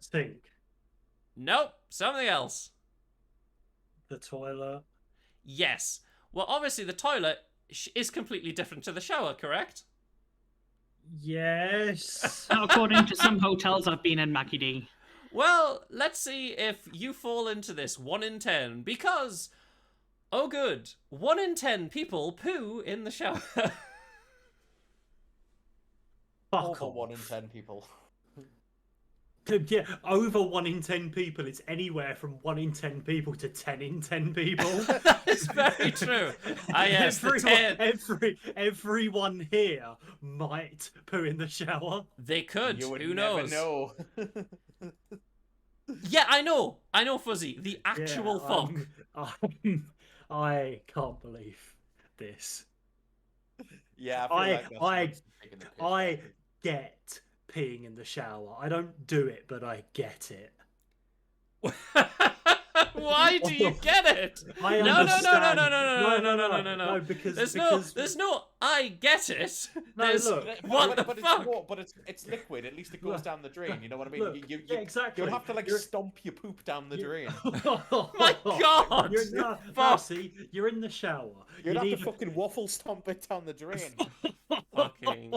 Speaker 3: Sink.
Speaker 1: Nope, something else.
Speaker 3: The toilet.
Speaker 1: Yes. Well, obviously, the toilet is completely different to the shower, correct?
Speaker 3: Yes.
Speaker 4: Not according to some hotels I've been in, Mackie D.
Speaker 1: Well, let's see if you fall into this 1 in 10, because, oh good, 1 in 10 people poo in the shower.
Speaker 3: Fuck
Speaker 2: Over
Speaker 3: off.
Speaker 2: 1 in 10 people.
Speaker 3: Yeah, over 1 in 10 people. It's anywhere from 1 in 10 people to 10 in 10 people.
Speaker 1: That is very true. Ah, yes, the 10.
Speaker 3: Everyone here might poo in the shower.
Speaker 1: They could.
Speaker 2: You would
Speaker 1: Who
Speaker 2: never
Speaker 1: knows?
Speaker 2: know.
Speaker 1: Yeah, I know, Fuzzy. The actual fuck.
Speaker 3: I can't believe this.
Speaker 2: Yeah, I feel like that's taking the piss.
Speaker 3: I get peeing in the shower. I don't do it, but I get it.
Speaker 1: Why do you get it?
Speaker 3: I
Speaker 1: No,
Speaker 3: understand.
Speaker 1: No,
Speaker 3: because
Speaker 1: there's no I get it.
Speaker 3: No,
Speaker 1: There's
Speaker 3: look.
Speaker 1: what the
Speaker 2: but
Speaker 1: fuck?
Speaker 2: It's what? But it's liquid. At least it goes
Speaker 3: Look.
Speaker 2: down the drain. You know what I mean?
Speaker 3: Look,
Speaker 2: You
Speaker 3: yeah, exactly.
Speaker 2: You'll have to like
Speaker 3: You're-
Speaker 2: stomp your poop down the drain.
Speaker 1: My God!
Speaker 3: You're, no,
Speaker 1: Fuck.
Speaker 3: see, you're in the shower.
Speaker 2: You'd
Speaker 3: You
Speaker 2: have
Speaker 3: need
Speaker 2: to fucking waffle stomp it down the drain.
Speaker 1: Fucking.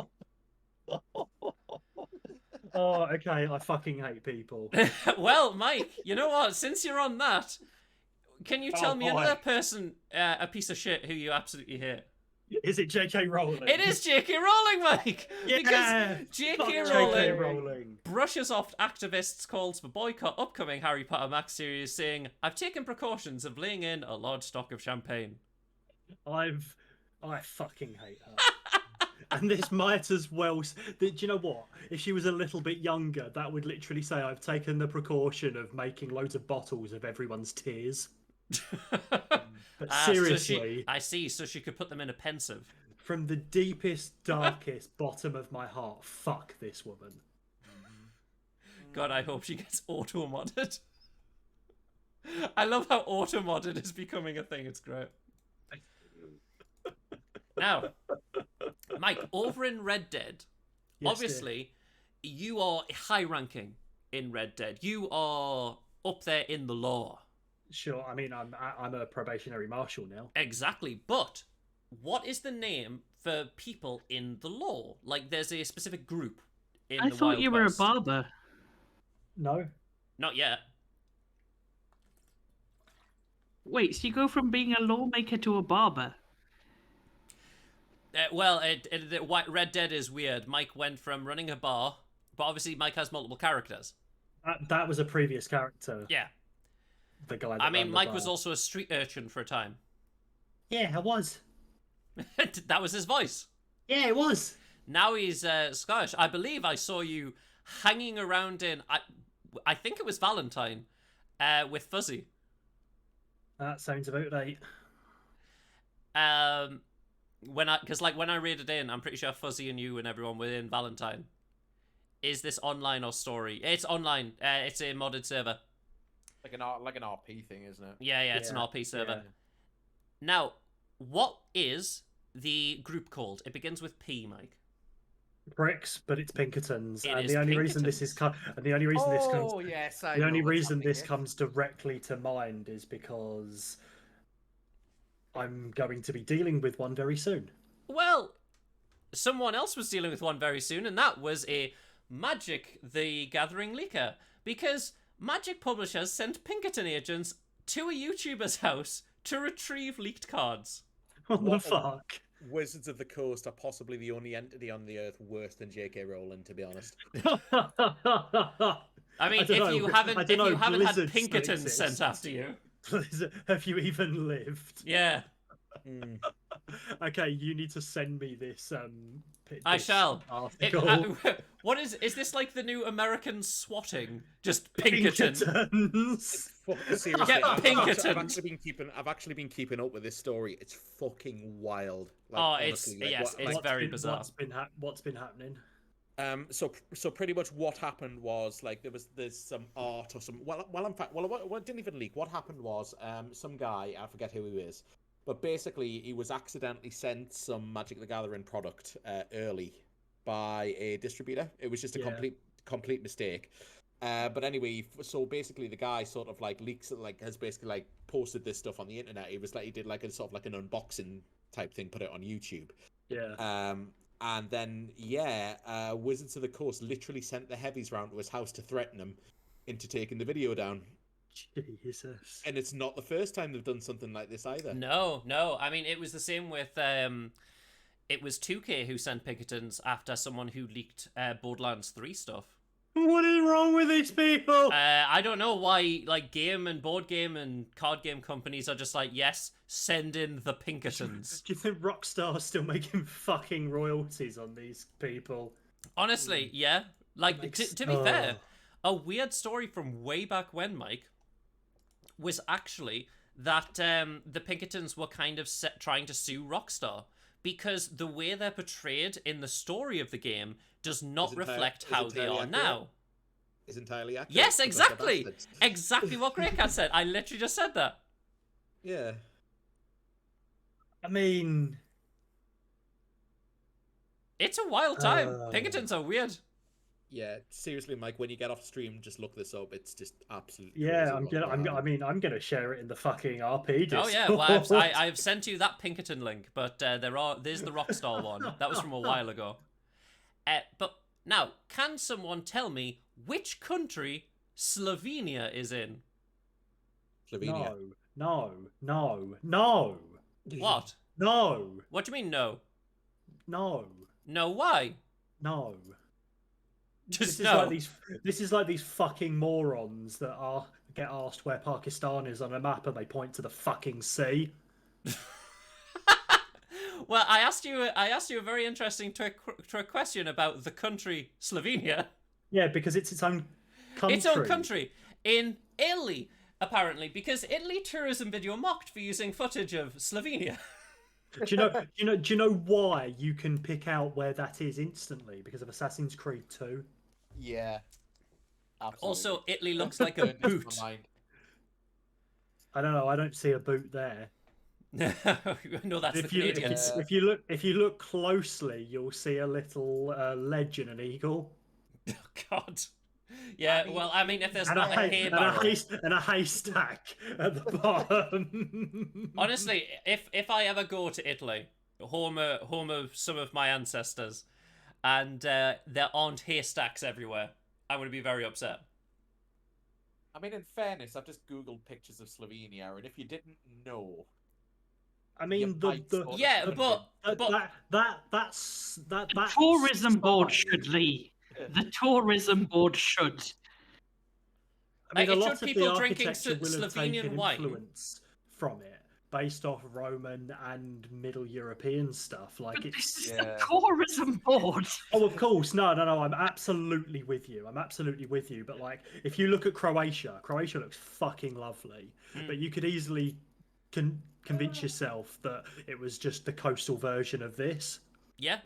Speaker 3: Oh, okay. I fucking hate people.
Speaker 1: Well, Mike, you know what? Since you're on that, can you tell
Speaker 3: Oh,
Speaker 1: me
Speaker 3: boy.
Speaker 1: another person, a piece of shit who you absolutely hate?
Speaker 3: Is it J.K. Rowling?
Speaker 1: It is J.K. Rowling, Mike.
Speaker 3: Yeah.
Speaker 1: Because J.K.
Speaker 3: Fuck
Speaker 1: Rowling
Speaker 3: J.K. Rowling.
Speaker 1: brushes off activists' calls for boycott upcoming Harry Potter Max series, saying, "I've taken precautions of laying in a large stock of champagne."
Speaker 3: I fucking hate her. And this might as well. Do you know what? If she was a little bit younger, that would literally say, "I've taken the precaution of making loads of bottles of everyone's tears." But
Speaker 1: Ah, so
Speaker 3: seriously,
Speaker 1: I see. So she could put them in a pensive.
Speaker 3: from the deepest, darkest bottom of my heart, fuck this woman.
Speaker 1: God, I hope she gets auto-modded. I love how auto-modded is becoming a thing. It's great. Now, Mike, over in Red Dead,
Speaker 3: Yes,
Speaker 1: obviously, you are high-ranking in Red Dead. You are up there in the law.
Speaker 3: Sure. I mean, I'm a probationary marshal now.
Speaker 1: Exactly. But what is the name for people in the law? Like, there's a specific group in
Speaker 4: I
Speaker 1: the
Speaker 4: thought
Speaker 1: Wild
Speaker 4: you were a
Speaker 1: West.
Speaker 4: barber.
Speaker 3: No.
Speaker 1: Not yet.
Speaker 4: Wait, so you go from being a lawmaker to a barber?
Speaker 1: Well, Red Dead is weird. Mike went from running a bar, but obviously Mike has multiple characters.
Speaker 3: That was a previous character.
Speaker 1: Yeah.
Speaker 3: The guy. That
Speaker 1: I mean,
Speaker 3: ran the
Speaker 1: Mike
Speaker 3: bar.
Speaker 1: was also a street urchin for a time.
Speaker 3: Yeah, I was.
Speaker 1: That was his voice.
Speaker 3: Yeah, it was.
Speaker 1: Now he's Scottish. I believe I saw you hanging around in, I think it was Valentine, with Fuzzy.
Speaker 3: That sounds about right.
Speaker 1: When I raided in, I'm pretty sure Fuzzy and you and everyone were in Valentine. Is this online or story? It's online. It's a modded server.
Speaker 2: Like an RP thing, isn't it?
Speaker 1: Yeah, it's an
Speaker 3: Yeah,
Speaker 1: RP server.
Speaker 3: yeah.
Speaker 1: Now, what is the group called? It begins with P, Mike.
Speaker 3: Bricks, but it's Pinkertons,
Speaker 1: It
Speaker 3: and
Speaker 1: is
Speaker 3: the only reason this is
Speaker 1: Pinkertons.
Speaker 3: and the only reason this comes
Speaker 2: Oh yes,
Speaker 3: the only reason this comes directly to mind is because I'm going to be dealing with one very soon.
Speaker 1: Well, someone else was dealing with one very soon, and that was a Magic the Gathering leaker. Because Magic publishers sent Pinkerton agents to a YouTuber's house to retrieve leaked cards.
Speaker 3: What the
Speaker 5: What a-
Speaker 3: fuck?
Speaker 5: Wizards of the Coast are possibly the only entity on the earth worse than J.K. Rowling, to be honest.
Speaker 1: I mean,
Speaker 3: don't know.
Speaker 1: if you
Speaker 3: I
Speaker 1: haven't
Speaker 3: don't know,
Speaker 1: had
Speaker 3: Blizzard
Speaker 1: Pinkertons
Speaker 3: still
Speaker 1: sent
Speaker 3: exists.
Speaker 1: after you,
Speaker 3: Have you even lived?
Speaker 1: yeah,
Speaker 5: Mm.
Speaker 3: Okay, you need to send me this.
Speaker 1: I
Speaker 3: this
Speaker 1: shall.
Speaker 3: Article.
Speaker 1: What is this like the new American swatting? Just Pinkerton.
Speaker 3: Pinkertons.
Speaker 5: Seriously,
Speaker 1: Get
Speaker 5: I've
Speaker 1: Pinkertons.
Speaker 5: actually been keeping up with this story. It's fucking wild.
Speaker 1: Oh, it's- yes, it's
Speaker 5: what-
Speaker 1: very bizarre.
Speaker 3: What's been happening?
Speaker 5: So pretty much what happened was like there's some art or some in fact it didn't even leak. What happened was some guy, I forget who he is, but basically he was accidentally sent some Magic the Gathering product early by a distributor. It was just a
Speaker 3: Yeah.
Speaker 5: complete mistake. But anyway, so basically the guy sort of like leaks like has basically like posted this stuff on the internet. He did like a sort of like an unboxing type thing, put it on YouTube.
Speaker 3: Yeah.
Speaker 5: And then, Wizards of the Coast literally sent the heavies round to his house to threaten him into taking the video down.
Speaker 3: Jesus.
Speaker 5: And it's not the first time they've done something like this either.
Speaker 1: No. I mean, it was the same with it was 2K who sent Pinkertons after someone who leaked Borderlands 3 stuff.
Speaker 3: What is wrong with these people?
Speaker 1: I don't know why, like, game and board game and card game companies are just like, yes, send in the Pinkertons.
Speaker 3: Do you think Rockstar's still making fucking royalties on these people?
Speaker 1: Honestly, yeah. Like,
Speaker 3: Makes-
Speaker 1: to be fair, a weird story from way back when, Mike, was actually that the Pinkertons were kind of trying to sue Rockstar because the way they're portrayed in the story of the game does not
Speaker 5: Is
Speaker 1: reflect
Speaker 5: is
Speaker 1: how they
Speaker 5: entirely
Speaker 1: are
Speaker 5: accurate.
Speaker 1: now.
Speaker 5: Is entirely accurate.
Speaker 1: Yes,
Speaker 5: because they're
Speaker 1: exactly.
Speaker 5: bastards.
Speaker 1: Exactly what Greycat said. I literally just said that.
Speaker 5: Yeah.
Speaker 3: I mean,
Speaker 1: It's a wild time. Pinkertons are weird.
Speaker 5: Yeah, seriously, Mike. When you get off stream, just look this up. It's just absolutely.
Speaker 3: yeah,
Speaker 5: crazy
Speaker 3: I'm gonna share it in the fucking RP.
Speaker 1: Oh yeah, well, I've sent you that Pinkerton link, but there's the Rockstar one. That was from a while ago. But now, can someone tell me which country Slovenia is in?
Speaker 5: Slovenia.
Speaker 3: No.
Speaker 1: What?
Speaker 3: No.
Speaker 1: What do you mean no?
Speaker 3: No.
Speaker 1: No, why?
Speaker 3: No.
Speaker 1: Just
Speaker 3: This is
Speaker 1: no.
Speaker 3: like these fucking morons that get asked where Pakistan is on a map and they point to the fucking sea.
Speaker 1: Well, I asked you a very interesting trick question about the country Slovenia.
Speaker 3: Yeah, because it's its own country.
Speaker 1: Its own country in Italy, apparently, because Italy Tourism Video mocked for using footage of Slovenia.
Speaker 3: Do you know why you can pick out where that is instantly? Because of Assassin's Creed 2.
Speaker 2: Yeah. Absolutely.
Speaker 1: Also, Italy looks like a
Speaker 2: Burned into my
Speaker 1: boot.
Speaker 2: mind.
Speaker 3: I don't know. I don't see a boot there.
Speaker 1: No, that's the Canadians.
Speaker 3: If you look closely, you'll see a little ledge and an eagle.
Speaker 1: Oh, God. Yeah, well, I mean, if there's not a hay barrel.
Speaker 3: And a haystack at the bottom.
Speaker 1: Honestly, if I ever go to Italy, home of some of my ancestors, and there aren't haystacks everywhere, I would be very upset.
Speaker 2: I mean, in fairness, I've just Googled pictures of Slovenia, and if you didn't know,
Speaker 3: I mean,
Speaker 1: Yeah, but
Speaker 4: the tourism board should, Lee. The tourism board should.
Speaker 3: I mean,
Speaker 1: Like,
Speaker 3: a
Speaker 1: it
Speaker 3: lot
Speaker 1: showed
Speaker 3: of the
Speaker 1: people drinking
Speaker 3: architecture will have
Speaker 1: Slovenian
Speaker 3: taken
Speaker 1: wine.
Speaker 3: influence from it, based off Roman and Middle European stuff. Like,
Speaker 4: But
Speaker 3: it's
Speaker 4: this is
Speaker 2: Yeah.
Speaker 4: the tourism board.
Speaker 3: oh, of course, no. I'm absolutely with you. But like, if you look at Croatia looks fucking lovely. But you could easily convince yourself that it was just the coastal version of this.
Speaker 1: Yeah.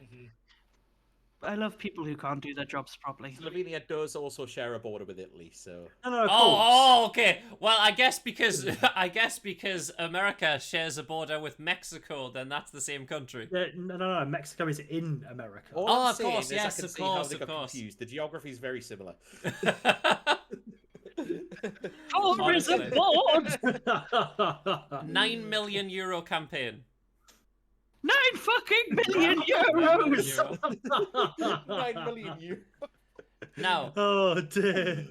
Speaker 4: I love people who can't do their jobs properly.
Speaker 5: Slovenia does also share a border with Italy, so
Speaker 3: No, of course.
Speaker 1: Oh, okay. Well, I guess because America shares a border with Mexico, then that's the same country.
Speaker 3: Yeah, no. Mexico is in America.
Speaker 5: all
Speaker 1: Oh,
Speaker 5: I'm
Speaker 1: of
Speaker 5: saying
Speaker 1: course,
Speaker 5: is I
Speaker 1: yes,
Speaker 5: can
Speaker 1: of
Speaker 5: see how
Speaker 1: course,
Speaker 5: they
Speaker 1: of
Speaker 5: got
Speaker 1: course.
Speaker 5: confused. The geography is very similar.
Speaker 4: Tourism
Speaker 1: Honestly.
Speaker 4: board.
Speaker 1: €9 million campaign.
Speaker 4: 9 fucking million euros.
Speaker 2: €9 million.
Speaker 1: Now,
Speaker 3: Oh dear.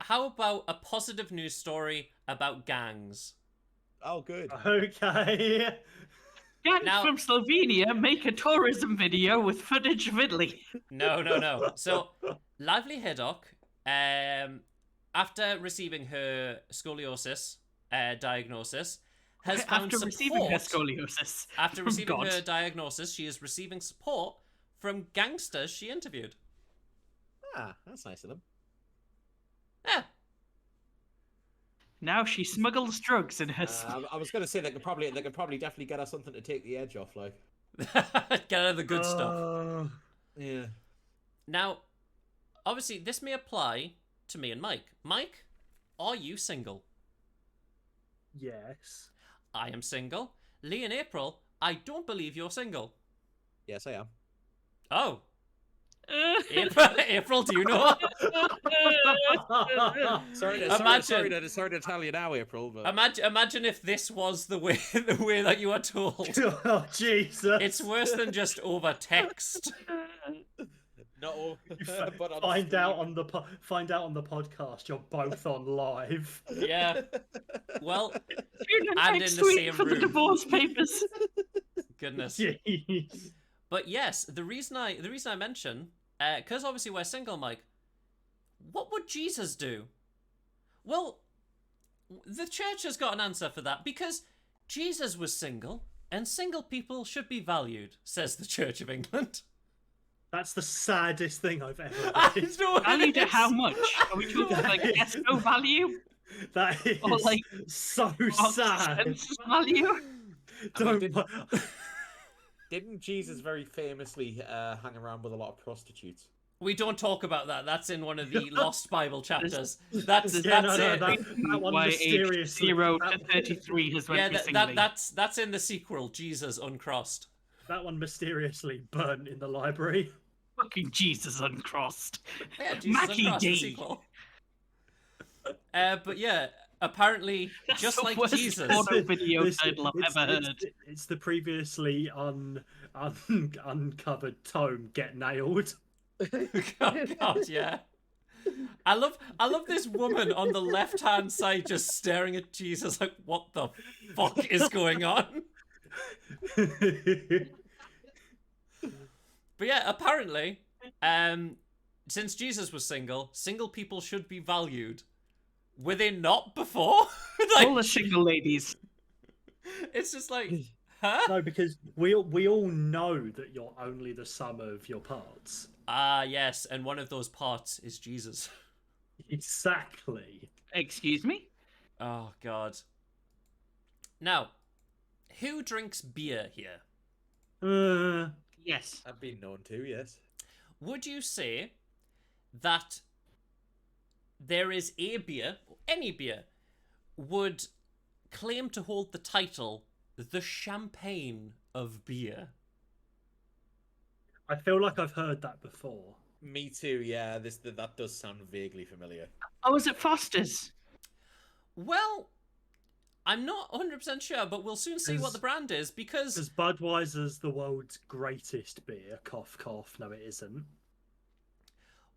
Speaker 1: how about a positive news story about gangs?
Speaker 5: Oh, good.
Speaker 3: Okay.
Speaker 4: Gangs
Speaker 1: Now-
Speaker 4: from Slovenia make a tourism video with footage of Italy.
Speaker 1: No. So, Lively Haddock, after receiving her scoliosis diagnosis, has found
Speaker 4: After
Speaker 1: support.
Speaker 4: receiving her scoliosis.
Speaker 1: After
Speaker 4: from
Speaker 1: receiving
Speaker 4: God.
Speaker 1: her diagnosis, she is receiving support from gangsters she interviewed.
Speaker 5: Ah, that's nice of them.
Speaker 1: Yeah.
Speaker 4: Now she smuggles drugs in her.
Speaker 5: I was going to say they could probably definitely get us something to take the edge off, like.
Speaker 1: Get out of the good stuff.
Speaker 5: Yeah.
Speaker 1: Now, obviously, this may apply to me and Mike. Mike, are you single?
Speaker 3: Yes.
Speaker 1: I am single. Lee and April, I don't believe you're single.
Speaker 5: Yes, I am.
Speaker 1: Oh. April, do you know?
Speaker 5: Sorry to tell you now, April. But
Speaker 1: Imagine if this was the way that you are told.
Speaker 3: Oh Jesus.
Speaker 1: It's worse than just over text.
Speaker 5: no. but on
Speaker 3: Find
Speaker 5: stream.
Speaker 3: out on the podcast. You're both on live.
Speaker 1: Yeah. Well,
Speaker 4: Tune in
Speaker 1: And in
Speaker 4: next
Speaker 1: the
Speaker 4: week
Speaker 1: same
Speaker 4: for the
Speaker 1: room.
Speaker 4: divorce papers.
Speaker 1: goodness.
Speaker 3: Jeez.
Speaker 1: But yes, the reason I mention, because obviously we're single, Mike. What would Jesus do? Well, the church has got an answer for that because Jesus was single, and single people should be valued, says the Church of England.
Speaker 3: That's the saddest thing I've ever
Speaker 1: I
Speaker 3: read.
Speaker 1: know it
Speaker 4: Valued at
Speaker 1: is.
Speaker 4: how much? Are we talking like Tesco value?
Speaker 3: That is
Speaker 4: Or like
Speaker 3: so
Speaker 4: Marks
Speaker 3: sad.
Speaker 4: and Spencer's value?
Speaker 3: Don't.
Speaker 5: Didn't Jesus very famously hang around with a lot of prostitutes?
Speaker 1: We don't talk about that. That's in one of the Lost Bible chapters. That's
Speaker 3: Yeah,
Speaker 1: that's
Speaker 3: no,
Speaker 1: it.
Speaker 3: that one
Speaker 4: Why age
Speaker 3: mysteriously.
Speaker 4: 0 to 33 has went
Speaker 1: Yeah,
Speaker 4: missing.
Speaker 1: that's in the sequel, Jesus Uncrossed.
Speaker 3: That one mysteriously burnt in the library.
Speaker 4: Fucking Jesus uncrossed.
Speaker 1: Yeah, Jesus
Speaker 4: Mackie
Speaker 1: Uncrossed, the
Speaker 4: D.
Speaker 1: sequel. But yeah, apparently,
Speaker 4: That's
Speaker 1: just
Speaker 4: the
Speaker 1: like
Speaker 4: worst
Speaker 1: Jesus.
Speaker 4: porno video
Speaker 3: This-
Speaker 4: title I've
Speaker 3: it's-
Speaker 4: ever
Speaker 3: it's-
Speaker 4: heard.
Speaker 3: It's the previously uncovered tome Get Nailed.
Speaker 1: Oh God, yeah. I love this woman on the left-hand side just staring at Jesus like, what the fuck is going on? But yeah, apparently, since Jesus was single people should be valued. Were they not before?
Speaker 4: All the single ladies.
Speaker 1: It's just like, huh?
Speaker 3: No, because we all know that you're only the sum of your parts.
Speaker 1: Ah, yes, and one of those parts is Jesus.
Speaker 3: Exactly.
Speaker 4: Excuse me?
Speaker 1: Oh, God. Now, who drinks beer here?
Speaker 4: Yes.
Speaker 5: I've been known to, yes.
Speaker 1: Would you say that there is a beer, any beer, would claim to hold the title the champagne of beer?
Speaker 3: I feel like I've heard that before.
Speaker 5: Me too. Yeah, that does sound vaguely familiar.
Speaker 4: Oh, is it Foster's?
Speaker 1: Well, I'm not 100% sure, but we'll soon see what the brand is because
Speaker 3: Because Budweiser's the world's greatest beer. Cough, cough. No, it isn't.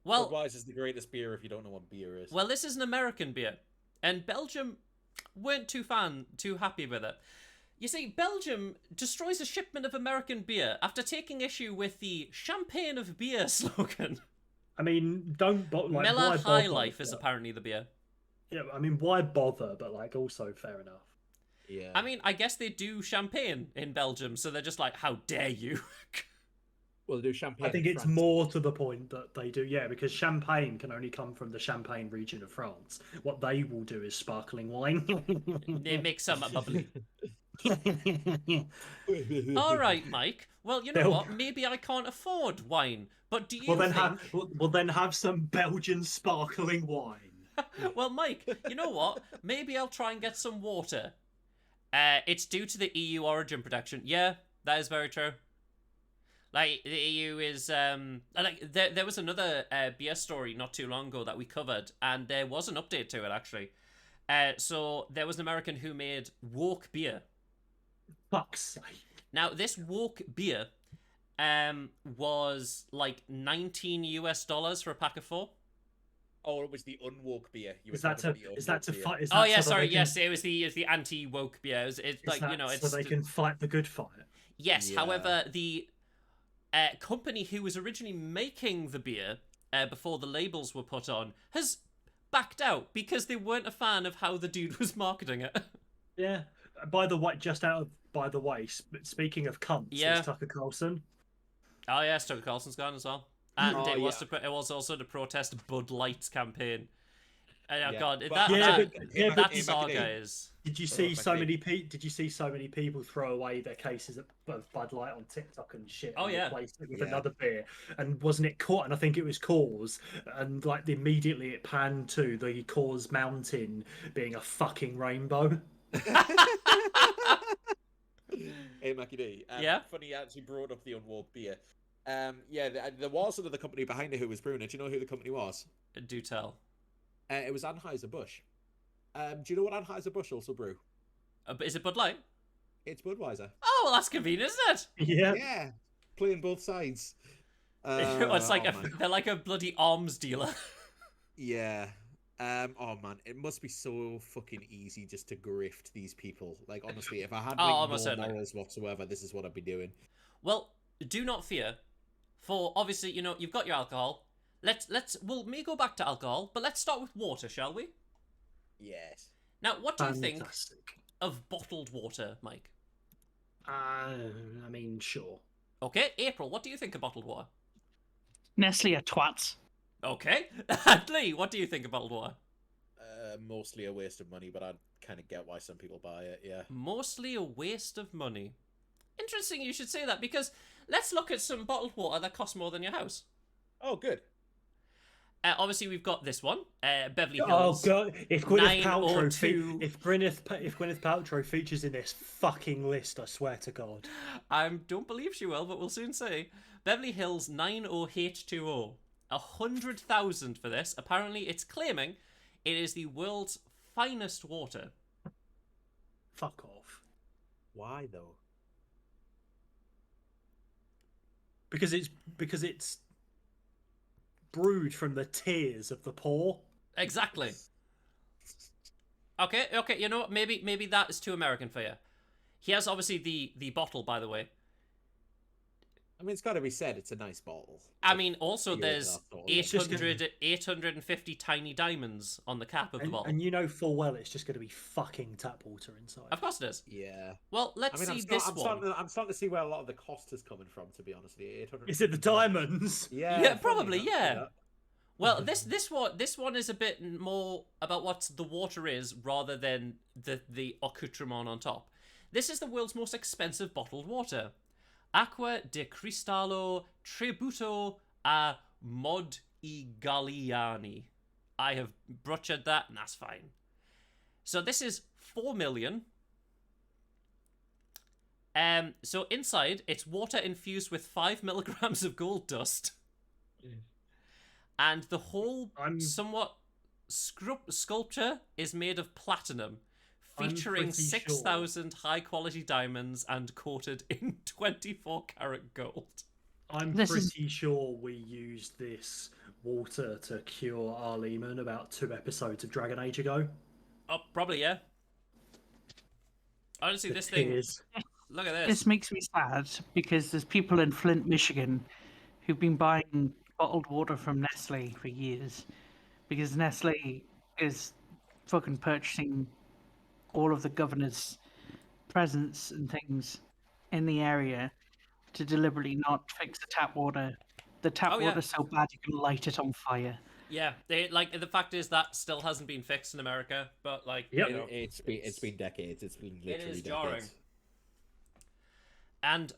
Speaker 1: well,
Speaker 5: Budweiser's the greatest beer if you don't know what beer is.
Speaker 1: well, this is an American beer, and Belgium weren't too happy with it. You see, Belgium destroys a shipment of American beer after taking issue with the "Champagne of Beer" slogan.
Speaker 3: I mean, like,
Speaker 1: Miller
Speaker 3: why
Speaker 1: High
Speaker 3: bother?
Speaker 1: Life is apparently the beer.
Speaker 3: Yeah, I mean, why bother? But like, also fair enough.
Speaker 5: Yeah.
Speaker 1: I mean, I guess they do champagne in Belgium, so they're just like, how dare you?
Speaker 5: Well, they do champagne.
Speaker 3: I think
Speaker 5: in
Speaker 3: it's
Speaker 5: France.
Speaker 3: more to the point that they do, yeah, because champagne can only come from the Champagne region of France. What they will do is sparkling wine.
Speaker 1: They make some bubbly. All right, Mike. Well, you know
Speaker 3: They'll-
Speaker 1: what? Maybe I can't afford wine, but do you
Speaker 3: Well, then
Speaker 1: think?
Speaker 3: have some Belgian sparkling wine.
Speaker 1: Well, Mike, you know what? Maybe I'll try and get some water. It's due to the EU origin protection. Yeah, that is very true. Like the EU is like there was another beer story not too long ago that we covered, and there was an update to it actually. So there was an American who made woke beer.
Speaker 3: Fuck's sake.
Speaker 1: Now this woke beer was like $19 for a pack of 4.
Speaker 5: Oh, it was the unwoke beer. You were
Speaker 3: Is that
Speaker 5: talking
Speaker 3: to
Speaker 5: about the
Speaker 3: is that to
Speaker 5: unwoke beer.
Speaker 3: fight? Is
Speaker 1: Oh
Speaker 3: that
Speaker 1: yeah,
Speaker 3: so that
Speaker 1: sorry,
Speaker 3: they can-
Speaker 1: yes, it was the anti-woke beer. It's
Speaker 3: is
Speaker 1: like,
Speaker 3: that
Speaker 1: you know,
Speaker 3: so
Speaker 1: it's
Speaker 3: they can fight the good fight.
Speaker 1: yes.
Speaker 5: Yeah.
Speaker 1: However, the company who was originally making the beer before the labels were put on has backed out because they weren't a fan of how the dude was marketing it.
Speaker 3: Yeah. By the way, speaking of cunts,
Speaker 1: Yeah.
Speaker 3: it's Tucker Carlson.
Speaker 1: Oh yeah, Tucker Carlson's gone as well, and
Speaker 5: Oh,
Speaker 1: it was
Speaker 5: yeah.
Speaker 1: it was also to protest Bud Light's campaign. Oh
Speaker 5: Yeah.
Speaker 1: God,
Speaker 5: But-
Speaker 1: that,
Speaker 3: Yeah,
Speaker 1: that,
Speaker 3: but- yeah,
Speaker 1: that
Speaker 3: but-
Speaker 1: saga is.
Speaker 3: Did you
Speaker 5: Oh,
Speaker 3: see
Speaker 5: my
Speaker 3: so
Speaker 5: God.
Speaker 3: many people throw away their cases of Bud Light on TikTok and shit?
Speaker 1: Oh,
Speaker 3: and
Speaker 1: yeah.
Speaker 3: replace it with
Speaker 5: Yeah.
Speaker 3: another beer, and wasn't it caught? And I think it was Coors, and like immediately it panned to the Coors Mountain being a fucking rainbow.
Speaker 5: Hey, Mackie D.
Speaker 1: Yeah?
Speaker 5: Funny you actually brought up the unwoke beer. Yeah, there was another company behind it who was brewing it. Do you know who the company was?
Speaker 1: Do tell.
Speaker 5: It was Anheuser-Busch. Do you know what Anheuser-Busch also brew?
Speaker 1: But is it Bud Light?
Speaker 5: It's Budweiser.
Speaker 1: Oh, well, that's convenient, isn't it?
Speaker 3: Yeah.
Speaker 5: Yeah, playing both sides.
Speaker 1: It's like
Speaker 5: Oh, man.
Speaker 1: they're like a bloody arms dealer.
Speaker 5: Yeah. Oh man, it must be so fucking easy just to grift these people. Like honestly, if I had
Speaker 1: Oh,
Speaker 5: like,
Speaker 1: almost
Speaker 5: no
Speaker 1: certainly.
Speaker 5: morals whatsoever, this is what I'd be doing.
Speaker 1: Well, do not fear, for obviously, you know, you've got your alcohol. We'll may go back to alcohol, but let's start with water, shall we?
Speaker 5: Yes.
Speaker 1: Now, what do you think
Speaker 3: Fantastic.
Speaker 1: of bottled water, Mike?
Speaker 3: I mean, sure.
Speaker 1: Okay, April, what do you think of bottled water?
Speaker 4: Nestle are twats.
Speaker 1: Okay, and Lee, what do you think of bottled water?
Speaker 5: Mostly a waste of money, but I kind of get why some people buy it. Yeah.
Speaker 1: Mostly a waste of money. Interesting you should say that, because let's look at some bottled water that costs more than your house.
Speaker 5: Oh, good.
Speaker 1: Obviously, we've got this one, Beverly
Speaker 3: Oh
Speaker 1: Hills.
Speaker 3: god! If Gwyneth
Speaker 1: 902.
Speaker 3: Paltrow, if Gwyneth Paltrow features in this fucking list, I swear to God.
Speaker 1: I don't believe she will, but we'll soon see. Beverly Hills 90H2O. 100,000 for this. Apparently, it's claiming it is the world's finest water.
Speaker 3: Fuck off.
Speaker 5: Why though?
Speaker 3: Because it's brewed from the tears of the poor.
Speaker 1: Exactly. Okay, you know what? Maybe that is too American for you. He has obviously the bottle, by the way.
Speaker 5: I mean, it's got to be said, it's a nice bottle.
Speaker 1: I mean, also
Speaker 5: Beer
Speaker 1: there's
Speaker 5: glass bottle, yeah.
Speaker 1: 850 tiny diamonds on the cap of the bottle.
Speaker 3: And you know full well it's just going to be fucking tap water inside.
Speaker 1: Of course it is.
Speaker 5: Yeah.
Speaker 1: Well,
Speaker 5: I
Speaker 1: let's
Speaker 5: mean,
Speaker 1: see this
Speaker 5: I'm
Speaker 1: one.
Speaker 5: starting to see where a lot of the cost is coming from. To be honest, with you, 800.
Speaker 3: Is it the diamonds?
Speaker 5: Yeah.
Speaker 1: Yeah,
Speaker 5: funny
Speaker 1: probably,
Speaker 5: enough,
Speaker 1: yeah. Well, this one is a bit more about what the water is rather than the accoutrement on top. This is the world's most expensive bottled water. Acqua di Cristallo Tributo a Modigliani. I have butchered that, and that's fine. So this is 4 million. So inside, it's water infused with 5 milligrams of gold dust. and the whole
Speaker 3: I'm-
Speaker 1: somewhat sculpture is made of platinum,
Speaker 3: I'm
Speaker 1: featuring
Speaker 3: pretty
Speaker 1: 6,000 high-quality diamonds and coated in 24-karat gold.
Speaker 3: I'm
Speaker 4: This is-
Speaker 3: pretty sure we used this water to cure our Lehman about 2 episodes of Dragon Age ago.
Speaker 1: Oh, probably, yeah. Honestly,
Speaker 3: The
Speaker 1: this thing...
Speaker 3: tears.
Speaker 1: Look at this.
Speaker 4: This makes me sad because there's people in Flint, Michigan who've been buying bottled water from Nestle for years because Nestle is fucking purchasing all of the governor's presents and things in the area to deliberately not fix the tap water. The tap
Speaker 1: Oh, yeah.
Speaker 4: water's so bad you can light it on fire.
Speaker 1: Yeah, they like the fact is that still hasn't been fixed in America, but like
Speaker 3: Yep.
Speaker 1: you know,
Speaker 5: It's been decades. It's been literally
Speaker 1: is
Speaker 5: decades.
Speaker 1: jarring. And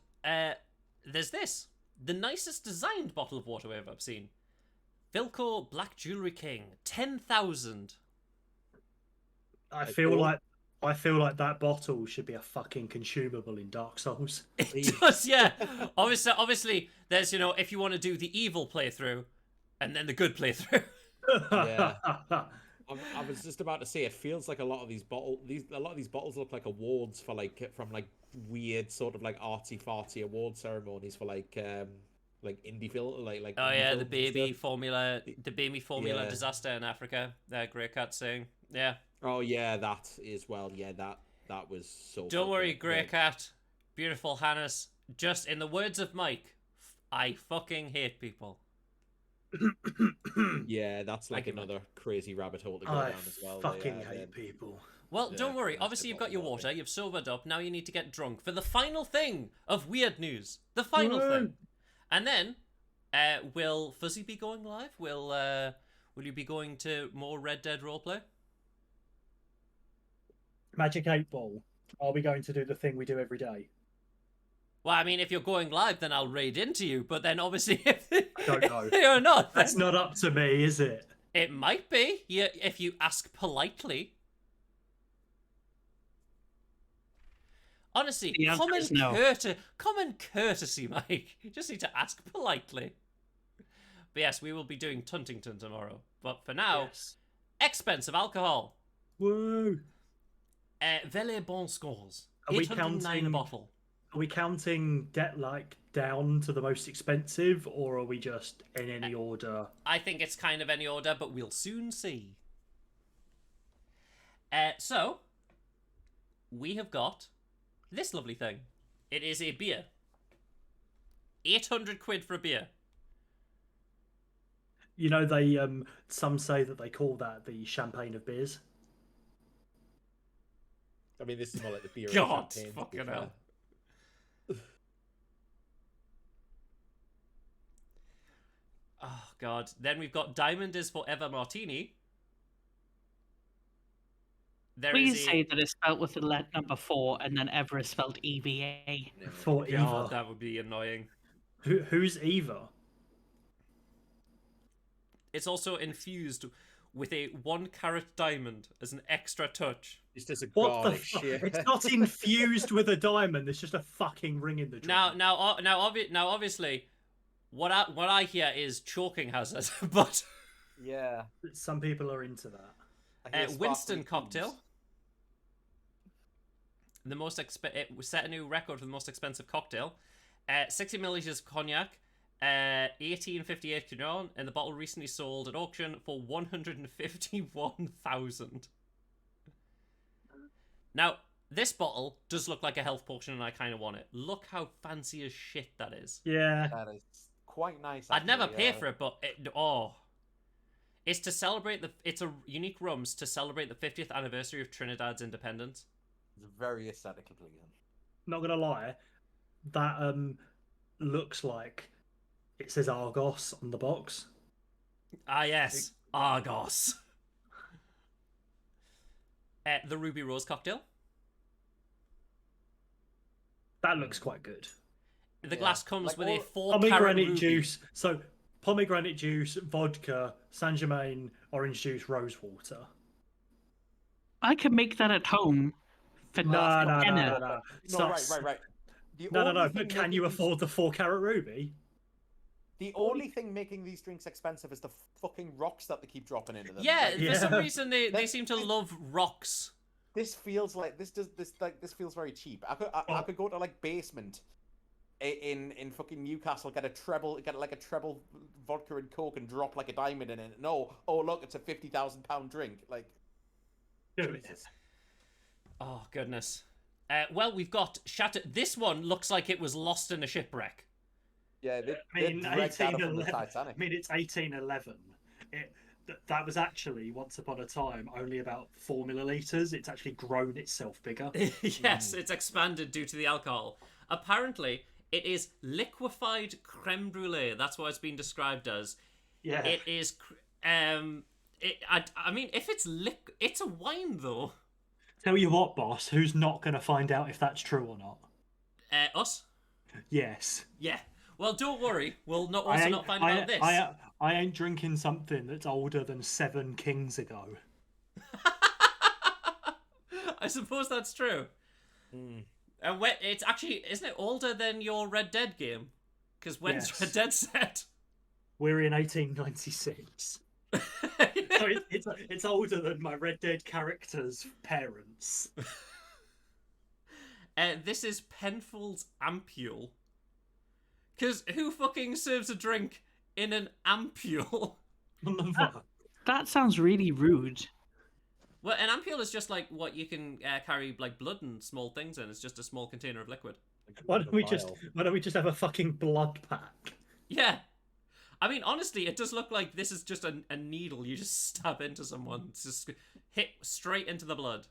Speaker 1: there's this, the nicest designed bottle of water we've ever seen. Philco Black Jewelry King, 10,000.
Speaker 3: I feel like that bottle should be a fucking consumable in Dark Souls.
Speaker 1: It does, yeah. Obviously, there's if you want to do the evil playthrough, and then the good playthrough.
Speaker 5: Yeah. I was just about to say, it feels like a lot of these bottles look like awards for from weird sort of artsy fartsy award ceremonies for indie film, like
Speaker 1: Oh
Speaker 5: indie
Speaker 1: yeah,
Speaker 5: films
Speaker 1: the
Speaker 5: and
Speaker 1: baby
Speaker 5: stuff.
Speaker 1: formula
Speaker 5: Yeah.
Speaker 1: disaster in Africa. Grey Cat saying, yeah.
Speaker 5: Oh yeah, that as well. Yeah, that was so.
Speaker 1: Don't worry,
Speaker 5: fucking
Speaker 1: Grey
Speaker 5: good.
Speaker 1: Cat, beautiful Hannes. Just in the words of Mike, I fucking hate people.
Speaker 5: Yeah, that's
Speaker 1: Thank you, Mike.
Speaker 5: another crazy rabbit hole to go
Speaker 3: I
Speaker 5: down as well.
Speaker 3: fucking
Speaker 5: yeah,
Speaker 3: hate people.
Speaker 1: Well,
Speaker 5: Yeah,
Speaker 1: don't worry.
Speaker 5: that's
Speaker 1: Obviously,
Speaker 5: the
Speaker 1: you've got your
Speaker 5: bottom of it.
Speaker 1: water. You've sobered up. Now you need to get drunk for the final thing of weird news. The final thing. And then, will Fuzzy be going live? Will you be going to more Red Dead roleplay?
Speaker 3: Magic 8 Ball. Are we going to do the thing we do every day?
Speaker 1: Well, I mean, if you're going live, then I'll raid into you. But then, obviously, if
Speaker 3: don't know.
Speaker 1: you're not,
Speaker 3: That's
Speaker 1: then
Speaker 3: not up to me, is it?
Speaker 1: it might be. Yeah, if you ask politely. Honestly,
Speaker 4: The answer is no.
Speaker 1: common courtesy, Mike. You just need to ask politely. But yes, we will be doing Tuntington tomorrow. But for now,
Speaker 3: Yes.
Speaker 1: expensive alcohol.
Speaker 3: Woo!
Speaker 1: Vele bon scores.
Speaker 3: Are we
Speaker 1: 809 a
Speaker 3: counting-
Speaker 1: bottle.
Speaker 3: Are we counting debt down to the most expensive, or are we just in any order?
Speaker 1: I think it's kind of any order, but we'll soon see. So, we have got this lovely thing. It is a beer. 800 quid for a beer.
Speaker 3: You know, they some say that they call that the champagne of beers.
Speaker 5: I mean, this is more like the beer. and
Speaker 1: God,
Speaker 5: champagne, to be
Speaker 1: fucking
Speaker 5: fair.
Speaker 1: hell. Oh, God. Then we've got Diamond is Forever Martini. There is
Speaker 4: Please say that it's spelt with the number 4 and then ever is spelled EVA.
Speaker 3: For
Speaker 1: God,
Speaker 3: Eva.
Speaker 1: that would be annoying.
Speaker 3: Who's Eva?
Speaker 1: It's also infused with a 1-carat diamond as an extra touch.
Speaker 5: It's just a
Speaker 3: What the
Speaker 5: garlic
Speaker 3: fuck?
Speaker 5: shit.
Speaker 3: It's not infused with a diamond. It's just a fucking ring in the drink.
Speaker 1: Now, obviously, what I hear is choking hazard, but
Speaker 2: Yeah.
Speaker 3: Some people are into that.
Speaker 2: I hear
Speaker 1: Winston
Speaker 2: sparkling
Speaker 1: cocktail.
Speaker 2: foods.
Speaker 1: The most it set a new record for the most expensive cocktail. 60 milliliters of cognac, 1858 Cognac, and the bottle recently sold at auction for 151,000. Now, this bottle does look like a health potion, and I kind of want it. Look how fancy as shit that is.
Speaker 3: Yeah.
Speaker 2: That is quite nice.
Speaker 1: I'd never
Speaker 2: actually,
Speaker 1: pay
Speaker 2: yeah.
Speaker 1: for it, but it's to celebrate it's a unique rums to celebrate the 50th anniversary of Trinidad's independence.
Speaker 2: It's very aesthetically pleasing.
Speaker 3: Not gonna lie, that looks like it says Argos on the box.
Speaker 1: Ah, yes. Argos. The Ruby Rose cocktail.
Speaker 3: That looks quite good.
Speaker 1: The glass comes
Speaker 2: Like
Speaker 1: with a
Speaker 2: all-
Speaker 1: 4-carat
Speaker 3: Pomegranate
Speaker 1: ruby.
Speaker 3: juice. So pomegranate juice, vodka, Saint Germain, orange juice, rose water.
Speaker 4: I could make that at home for
Speaker 3: No, no, no,
Speaker 4: dinner.
Speaker 3: no, no.
Speaker 2: No,
Speaker 3: So-
Speaker 2: right. The
Speaker 3: No,
Speaker 2: only
Speaker 3: no.
Speaker 2: thing
Speaker 3: But can
Speaker 2: making
Speaker 3: you
Speaker 2: these-
Speaker 3: afford the 4-carat ruby?
Speaker 2: The only thing making these drinks expensive is the fucking rocks that they keep dropping into them.
Speaker 1: Yeah,
Speaker 2: Like,
Speaker 1: for some
Speaker 3: Yeah.
Speaker 1: reason they seem to love rocks.
Speaker 2: this feels like this feels very cheap. I could go to like basement in fucking Newcastle, get like a treble vodka and coke and drop like a diamond in it. No, oh look, it's a £50,000 drink. Like, Jesus.
Speaker 1: Oh goodness. Well, we've got shattered. This one looks like it was lost in a shipwreck.
Speaker 2: Yeah,
Speaker 3: I
Speaker 2: they
Speaker 3: mean,
Speaker 2: dragged that up from the
Speaker 3: 1811.
Speaker 2: Titanic.
Speaker 3: I mean, it's 1811. That was actually once upon a time only about 4 milliliters. It's actually grown itself bigger.
Speaker 1: Yes, it's expanded due to the alcohol. Apparently, it is liquefied creme brulee. That's what it's been described as.
Speaker 3: Yeah.
Speaker 1: It is. I mean, if it's it's a wine though.
Speaker 3: Tell you what, boss, who's not going to find out if that's true or not?
Speaker 1: Us.
Speaker 3: Yes.
Speaker 1: Yeah. Well, don't worry. We'll not find out this.
Speaker 3: I ain't drinking something that's older than 7 kings ago.
Speaker 1: I suppose that's true. And it's actually, isn't it older than your Red Dead game? Because when's
Speaker 3: Yes.
Speaker 1: Red Dead set?
Speaker 3: We're in 1896. So it's older than my Red Dead character's parents.
Speaker 1: This is Penfolds Ampule. Because who fucking serves a drink in an ampule?
Speaker 4: That sounds really rude.
Speaker 1: Well, an ampule is just like what you can carry like blood and small things in. It's just a small container of liquid.
Speaker 3: Why don't we just have a fucking blood pack?
Speaker 1: Yeah. I mean, honestly, it does look like this is just a needle you just stab into someone. It's just hit straight into the blood.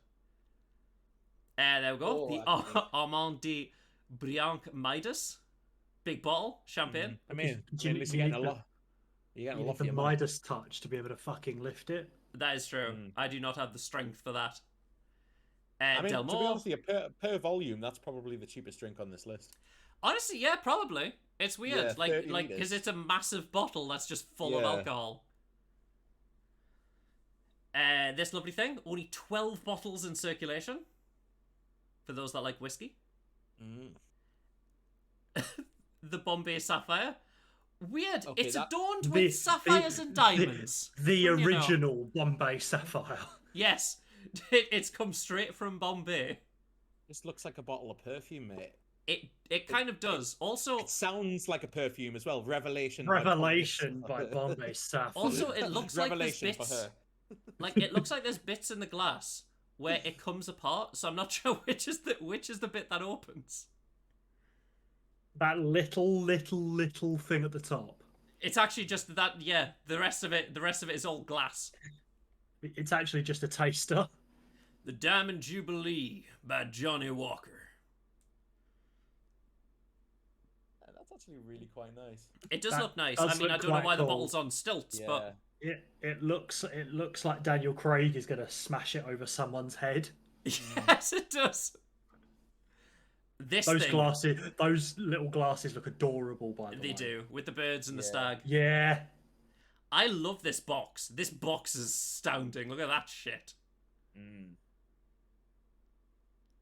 Speaker 1: There we go. The Armand de Brianc Midas. Big bottle, champagne.
Speaker 5: I mean,
Speaker 3: Do you
Speaker 5: at least
Speaker 3: need
Speaker 5: you're getting a
Speaker 3: the-
Speaker 5: lot. You're getting
Speaker 3: You
Speaker 5: a
Speaker 3: need
Speaker 5: lot for
Speaker 3: the
Speaker 5: your money.
Speaker 3: Midas touch to be able to fucking lift it.
Speaker 1: That is true. I do not have the strength for that.
Speaker 5: I mean,
Speaker 1: Del
Speaker 5: to be
Speaker 1: Mar.
Speaker 5: honest with you, per volume, that's probably the cheapest drink on this list.
Speaker 1: Honestly, yeah, probably. It's weird,
Speaker 2: Yeah, 30
Speaker 1: like because
Speaker 2: litres.
Speaker 1: it's a massive bottle that's just full of
Speaker 5: Yeah.
Speaker 1: alcohol. This lovely thing, only 12 bottles in circulation. For those that like whiskey. The Bombay Sapphire. Weird.
Speaker 5: Okay,
Speaker 1: It's
Speaker 5: that-
Speaker 1: adorned with sapphires and diamonds.
Speaker 3: The
Speaker 1: Wouldn't you know?
Speaker 3: original Bombay Sapphire.
Speaker 1: Yes. It's come straight from Bombay.
Speaker 5: This looks like a bottle of perfume, mate.
Speaker 1: It kind of does. Also,
Speaker 5: It sounds like a perfume as well. Revelation.
Speaker 3: Revelation by Bombay Sapphire.
Speaker 1: also it looks like there's
Speaker 5: Revelation for
Speaker 1: bits.
Speaker 5: her.
Speaker 1: Like it looks like there's bits in the glass where it comes apart. So I'm not sure which is the bit that opens.
Speaker 3: that little thing at the top.
Speaker 1: It's actually just that. Yeah, the rest of it is all glass.
Speaker 3: It's actually just a taster.
Speaker 1: The Diamond Jubilee by Johnny Walker.
Speaker 2: That's actually really quite nice.
Speaker 1: It does
Speaker 3: That
Speaker 1: look nice.
Speaker 3: does
Speaker 1: I mean, I
Speaker 3: look
Speaker 1: don't know
Speaker 3: quite
Speaker 1: why the
Speaker 3: cool.
Speaker 1: bottle's on stilts, but
Speaker 3: It looks like Daniel Craig is gonna smash it over someone's head.
Speaker 1: yes, it does. This
Speaker 3: Those
Speaker 1: thing,
Speaker 3: those little glasses look adorable. By the way,
Speaker 1: they do with the birds and the
Speaker 2: Yeah.
Speaker 1: stag.
Speaker 3: Yeah,
Speaker 1: I love this box. This box is astounding. Look at that shit.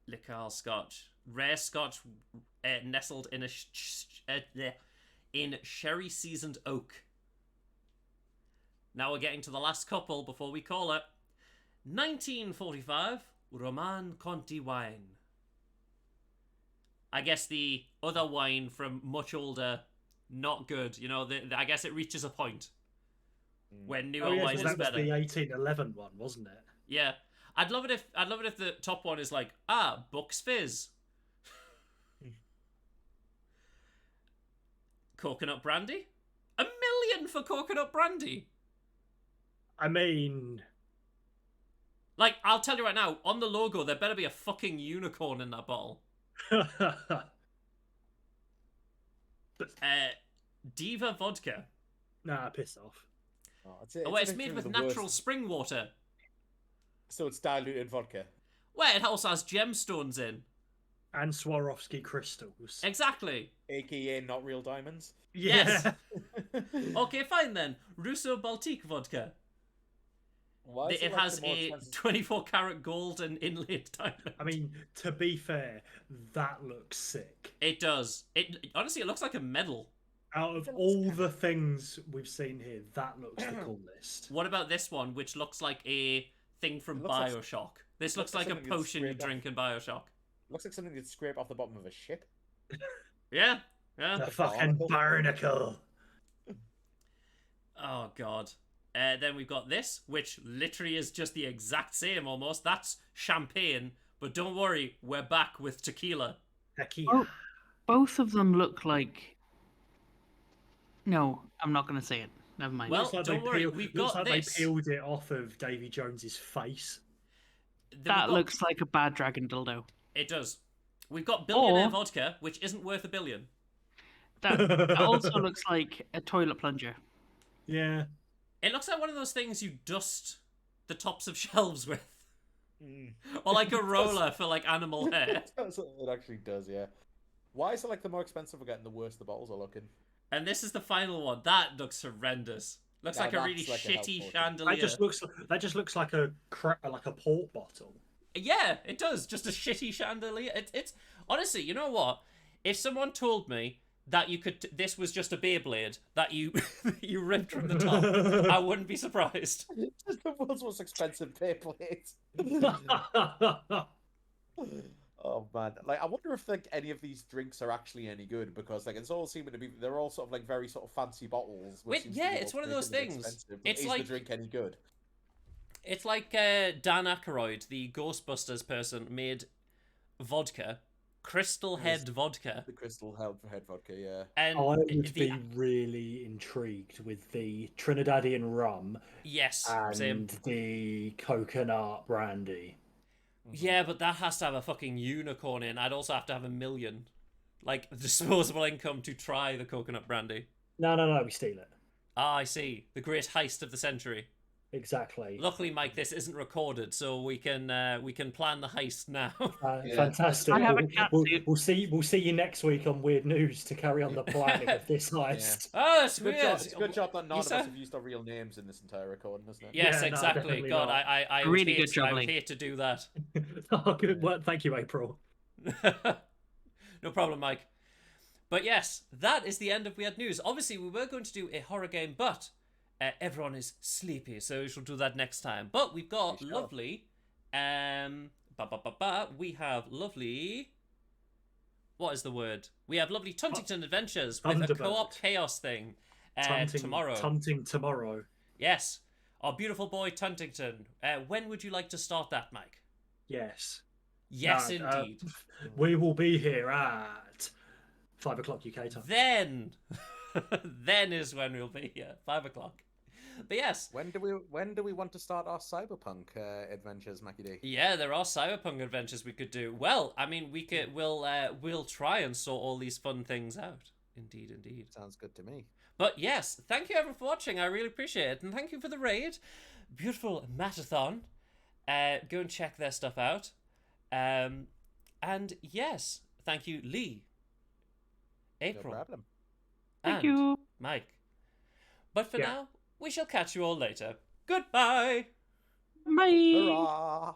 Speaker 1: Liqueur Scotch, rare Scotch, nestled in in sherry seasoned oak. Now we're getting to the last couple before we call it. 1945 Roman Conti wine. I guess the other wine from much older, not good. You know, I guess it reaches a point where newer
Speaker 3: oh, yeah,
Speaker 1: wine
Speaker 3: 'cause
Speaker 1: is
Speaker 3: that was
Speaker 1: better.
Speaker 3: the 1811 one, wasn't it?
Speaker 1: Yeah, I'd love it if the top one is like Bucks Fizz, coconut brandy, $1 million for coconut brandy.
Speaker 3: I mean,
Speaker 1: Like, I'll tell you right now, on the logo there better be a fucking unicorn in that bottle. Diva vodka.
Speaker 3: nah, piss off.
Speaker 2: Oh,
Speaker 1: Oh, wait, it's made with natural spring water.
Speaker 2: So it's diluted vodka.
Speaker 1: Well, it also has gemstones in.
Speaker 3: And Swarovski crystals.
Speaker 1: Exactly.
Speaker 2: AKA not real diamonds.
Speaker 1: Yes.
Speaker 3: Yeah.
Speaker 1: Okay, fine then. Russo Baltic vodka.
Speaker 2: Why is
Speaker 1: It
Speaker 2: like
Speaker 1: has
Speaker 2: the more
Speaker 1: a
Speaker 2: expensive-
Speaker 1: 24 karat gold and inlaid diamond.
Speaker 3: I mean, to be fair, that looks sick.
Speaker 1: It does. It honestly, it looks like a medal.
Speaker 3: Out of all the things we've seen here, that looks the coolest.
Speaker 1: What about this one, which looks like a thing from
Speaker 2: It looks like-
Speaker 1: Bioshock? This looks
Speaker 2: looks
Speaker 1: like a
Speaker 2: like something you'd
Speaker 1: potion you
Speaker 2: scrape off.
Speaker 1: drink in Bioshock.
Speaker 2: Looks like something you'd scrape off the bottom of a ship.
Speaker 1: Yeah, yeah.
Speaker 3: The fucking barnacle.
Speaker 1: Oh god. Then we've got this, which literally is just the exact same almost. That's champagne, but don't worry, we're back with tequila.
Speaker 3: Heck yeah.
Speaker 4: Oh. Both of them look like. No, I'm not going to say it. Never mind.
Speaker 1: Well,
Speaker 3: Looks like
Speaker 1: don't
Speaker 3: they
Speaker 1: worry,
Speaker 3: peeled-
Speaker 1: we've
Speaker 3: looks
Speaker 1: got
Speaker 3: like
Speaker 1: this.
Speaker 3: they peeled it off of Davy Jones's face.
Speaker 1: Then
Speaker 4: that
Speaker 1: we've got-
Speaker 4: looks like a bad dragon dildo.
Speaker 1: It does. We've got billionaire
Speaker 4: Or-
Speaker 1: vodka, which isn't worth $1 billion.
Speaker 4: That also looks like a toilet plunger.
Speaker 3: Yeah.
Speaker 1: It looks like one of those things you dust the tops of shelves with.
Speaker 2: Mm.
Speaker 1: Or like a roller for like animal hair.
Speaker 2: It actually does, yeah. Why is it like the more expensive we're getting, the worse the bottles are looking?
Speaker 1: And this is the final one. That looks horrendous. Looks
Speaker 2: Now
Speaker 1: like a
Speaker 2: that's
Speaker 1: really
Speaker 2: like a health
Speaker 1: shitty
Speaker 2: potion.
Speaker 1: chandelier.
Speaker 3: That just looks like a port bottle.
Speaker 1: Yeah, it does. Just a shitty chandelier. It's honestly, you know what? If someone told me that you could, this was just a Beyblade that you you ripped from the top, I wouldn't be surprised.
Speaker 2: It's the world's most expensive Beyblade. Oh man, like I wonder if like any of these drinks are actually any good because like it's all seeming to be they're all sort of like very sort of fancy bottles. which
Speaker 1: Wait,
Speaker 2: seems to
Speaker 1: yeah,
Speaker 2: be
Speaker 1: it's
Speaker 2: what's
Speaker 1: one of those
Speaker 2: making them
Speaker 1: things.
Speaker 2: expensive, but
Speaker 1: It's
Speaker 2: is
Speaker 1: like-
Speaker 2: the drink any good?
Speaker 1: It's like Dan Aykroyd, the Ghostbusters person, made vodka, Crystal Head vodka,
Speaker 2: The Crystal Head vodka, yeah.
Speaker 1: and
Speaker 3: I would
Speaker 1: the
Speaker 3: be really intrigued with the Trinidadian rum
Speaker 1: yes,
Speaker 3: and
Speaker 1: same.
Speaker 3: the coconut brandy.
Speaker 1: Yeah, but that has to have a fucking unicorn in. I'd also have to have $1 million, like disposable income to try the coconut brandy.
Speaker 3: No, we steal it.
Speaker 1: Ah, I see. The great heist of the century.
Speaker 3: Exactly.
Speaker 1: Luckily, Mike, this isn't recorded, so we can plan the heist now.
Speaker 2: Yeah.
Speaker 3: Fantastic.
Speaker 4: I have a cat suit.
Speaker 3: We'll see you next week on Weird News to carry on the planning of this heist.
Speaker 1: Oh, that's
Speaker 2: It's a good
Speaker 1: weird.
Speaker 2: job, it's a good job that none of us
Speaker 1: said-
Speaker 2: have used our real names in this entire recording, isn't it?
Speaker 1: Yes,
Speaker 3: Yeah, no,
Speaker 1: exactly.
Speaker 3: definitely
Speaker 1: God,
Speaker 3: not.
Speaker 1: I would
Speaker 4: Really
Speaker 1: hate,
Speaker 4: good job,
Speaker 1: I would
Speaker 4: Lee.
Speaker 1: hate to do that.
Speaker 3: Oh, good work. Thank you, April.
Speaker 1: No problem, Mike. But yes, that is the end of Weird News. Obviously, we were going to do a horror game, but everyone is sleepy, so we shall do that next time. But we've got
Speaker 2: We shall.
Speaker 1: lovely, we have lovely. What is the word? We have lovely Tuntington Adventures with a
Speaker 3: Thunderbird.
Speaker 1: co-op chaos thing tomorrow.
Speaker 3: Tunting tomorrow.
Speaker 1: Yes, our beautiful boy Tuntington. When would you like to start that, Mike?
Speaker 3: Yes.
Speaker 1: Yes,
Speaker 3: No,
Speaker 1: indeed.
Speaker 3: We will be here at 5 o'clock UK time.
Speaker 1: Then, then is when we'll be here. 5 o'clock. But yes,
Speaker 2: When do we want to start our cyberpunk adventures, Mackie D?
Speaker 1: yeah, there are cyberpunk adventures we could do. Well, I mean, we'll try and sort all these fun things out. Indeed, indeed.
Speaker 2: Sounds good to me.
Speaker 1: But yes, thank you everyone for watching. I really appreciate it, and thank you for the raid. Beautiful Matathon. Go and check their stuff out. And yes, thank you, Lee,
Speaker 2: No
Speaker 1: April,
Speaker 2: problem.
Speaker 4: Thank
Speaker 1: and
Speaker 4: you.
Speaker 1: Mike. But for
Speaker 3: Yeah.
Speaker 1: now, we shall catch you all later. Goodbye.
Speaker 4: Bye.
Speaker 2: Hurrah!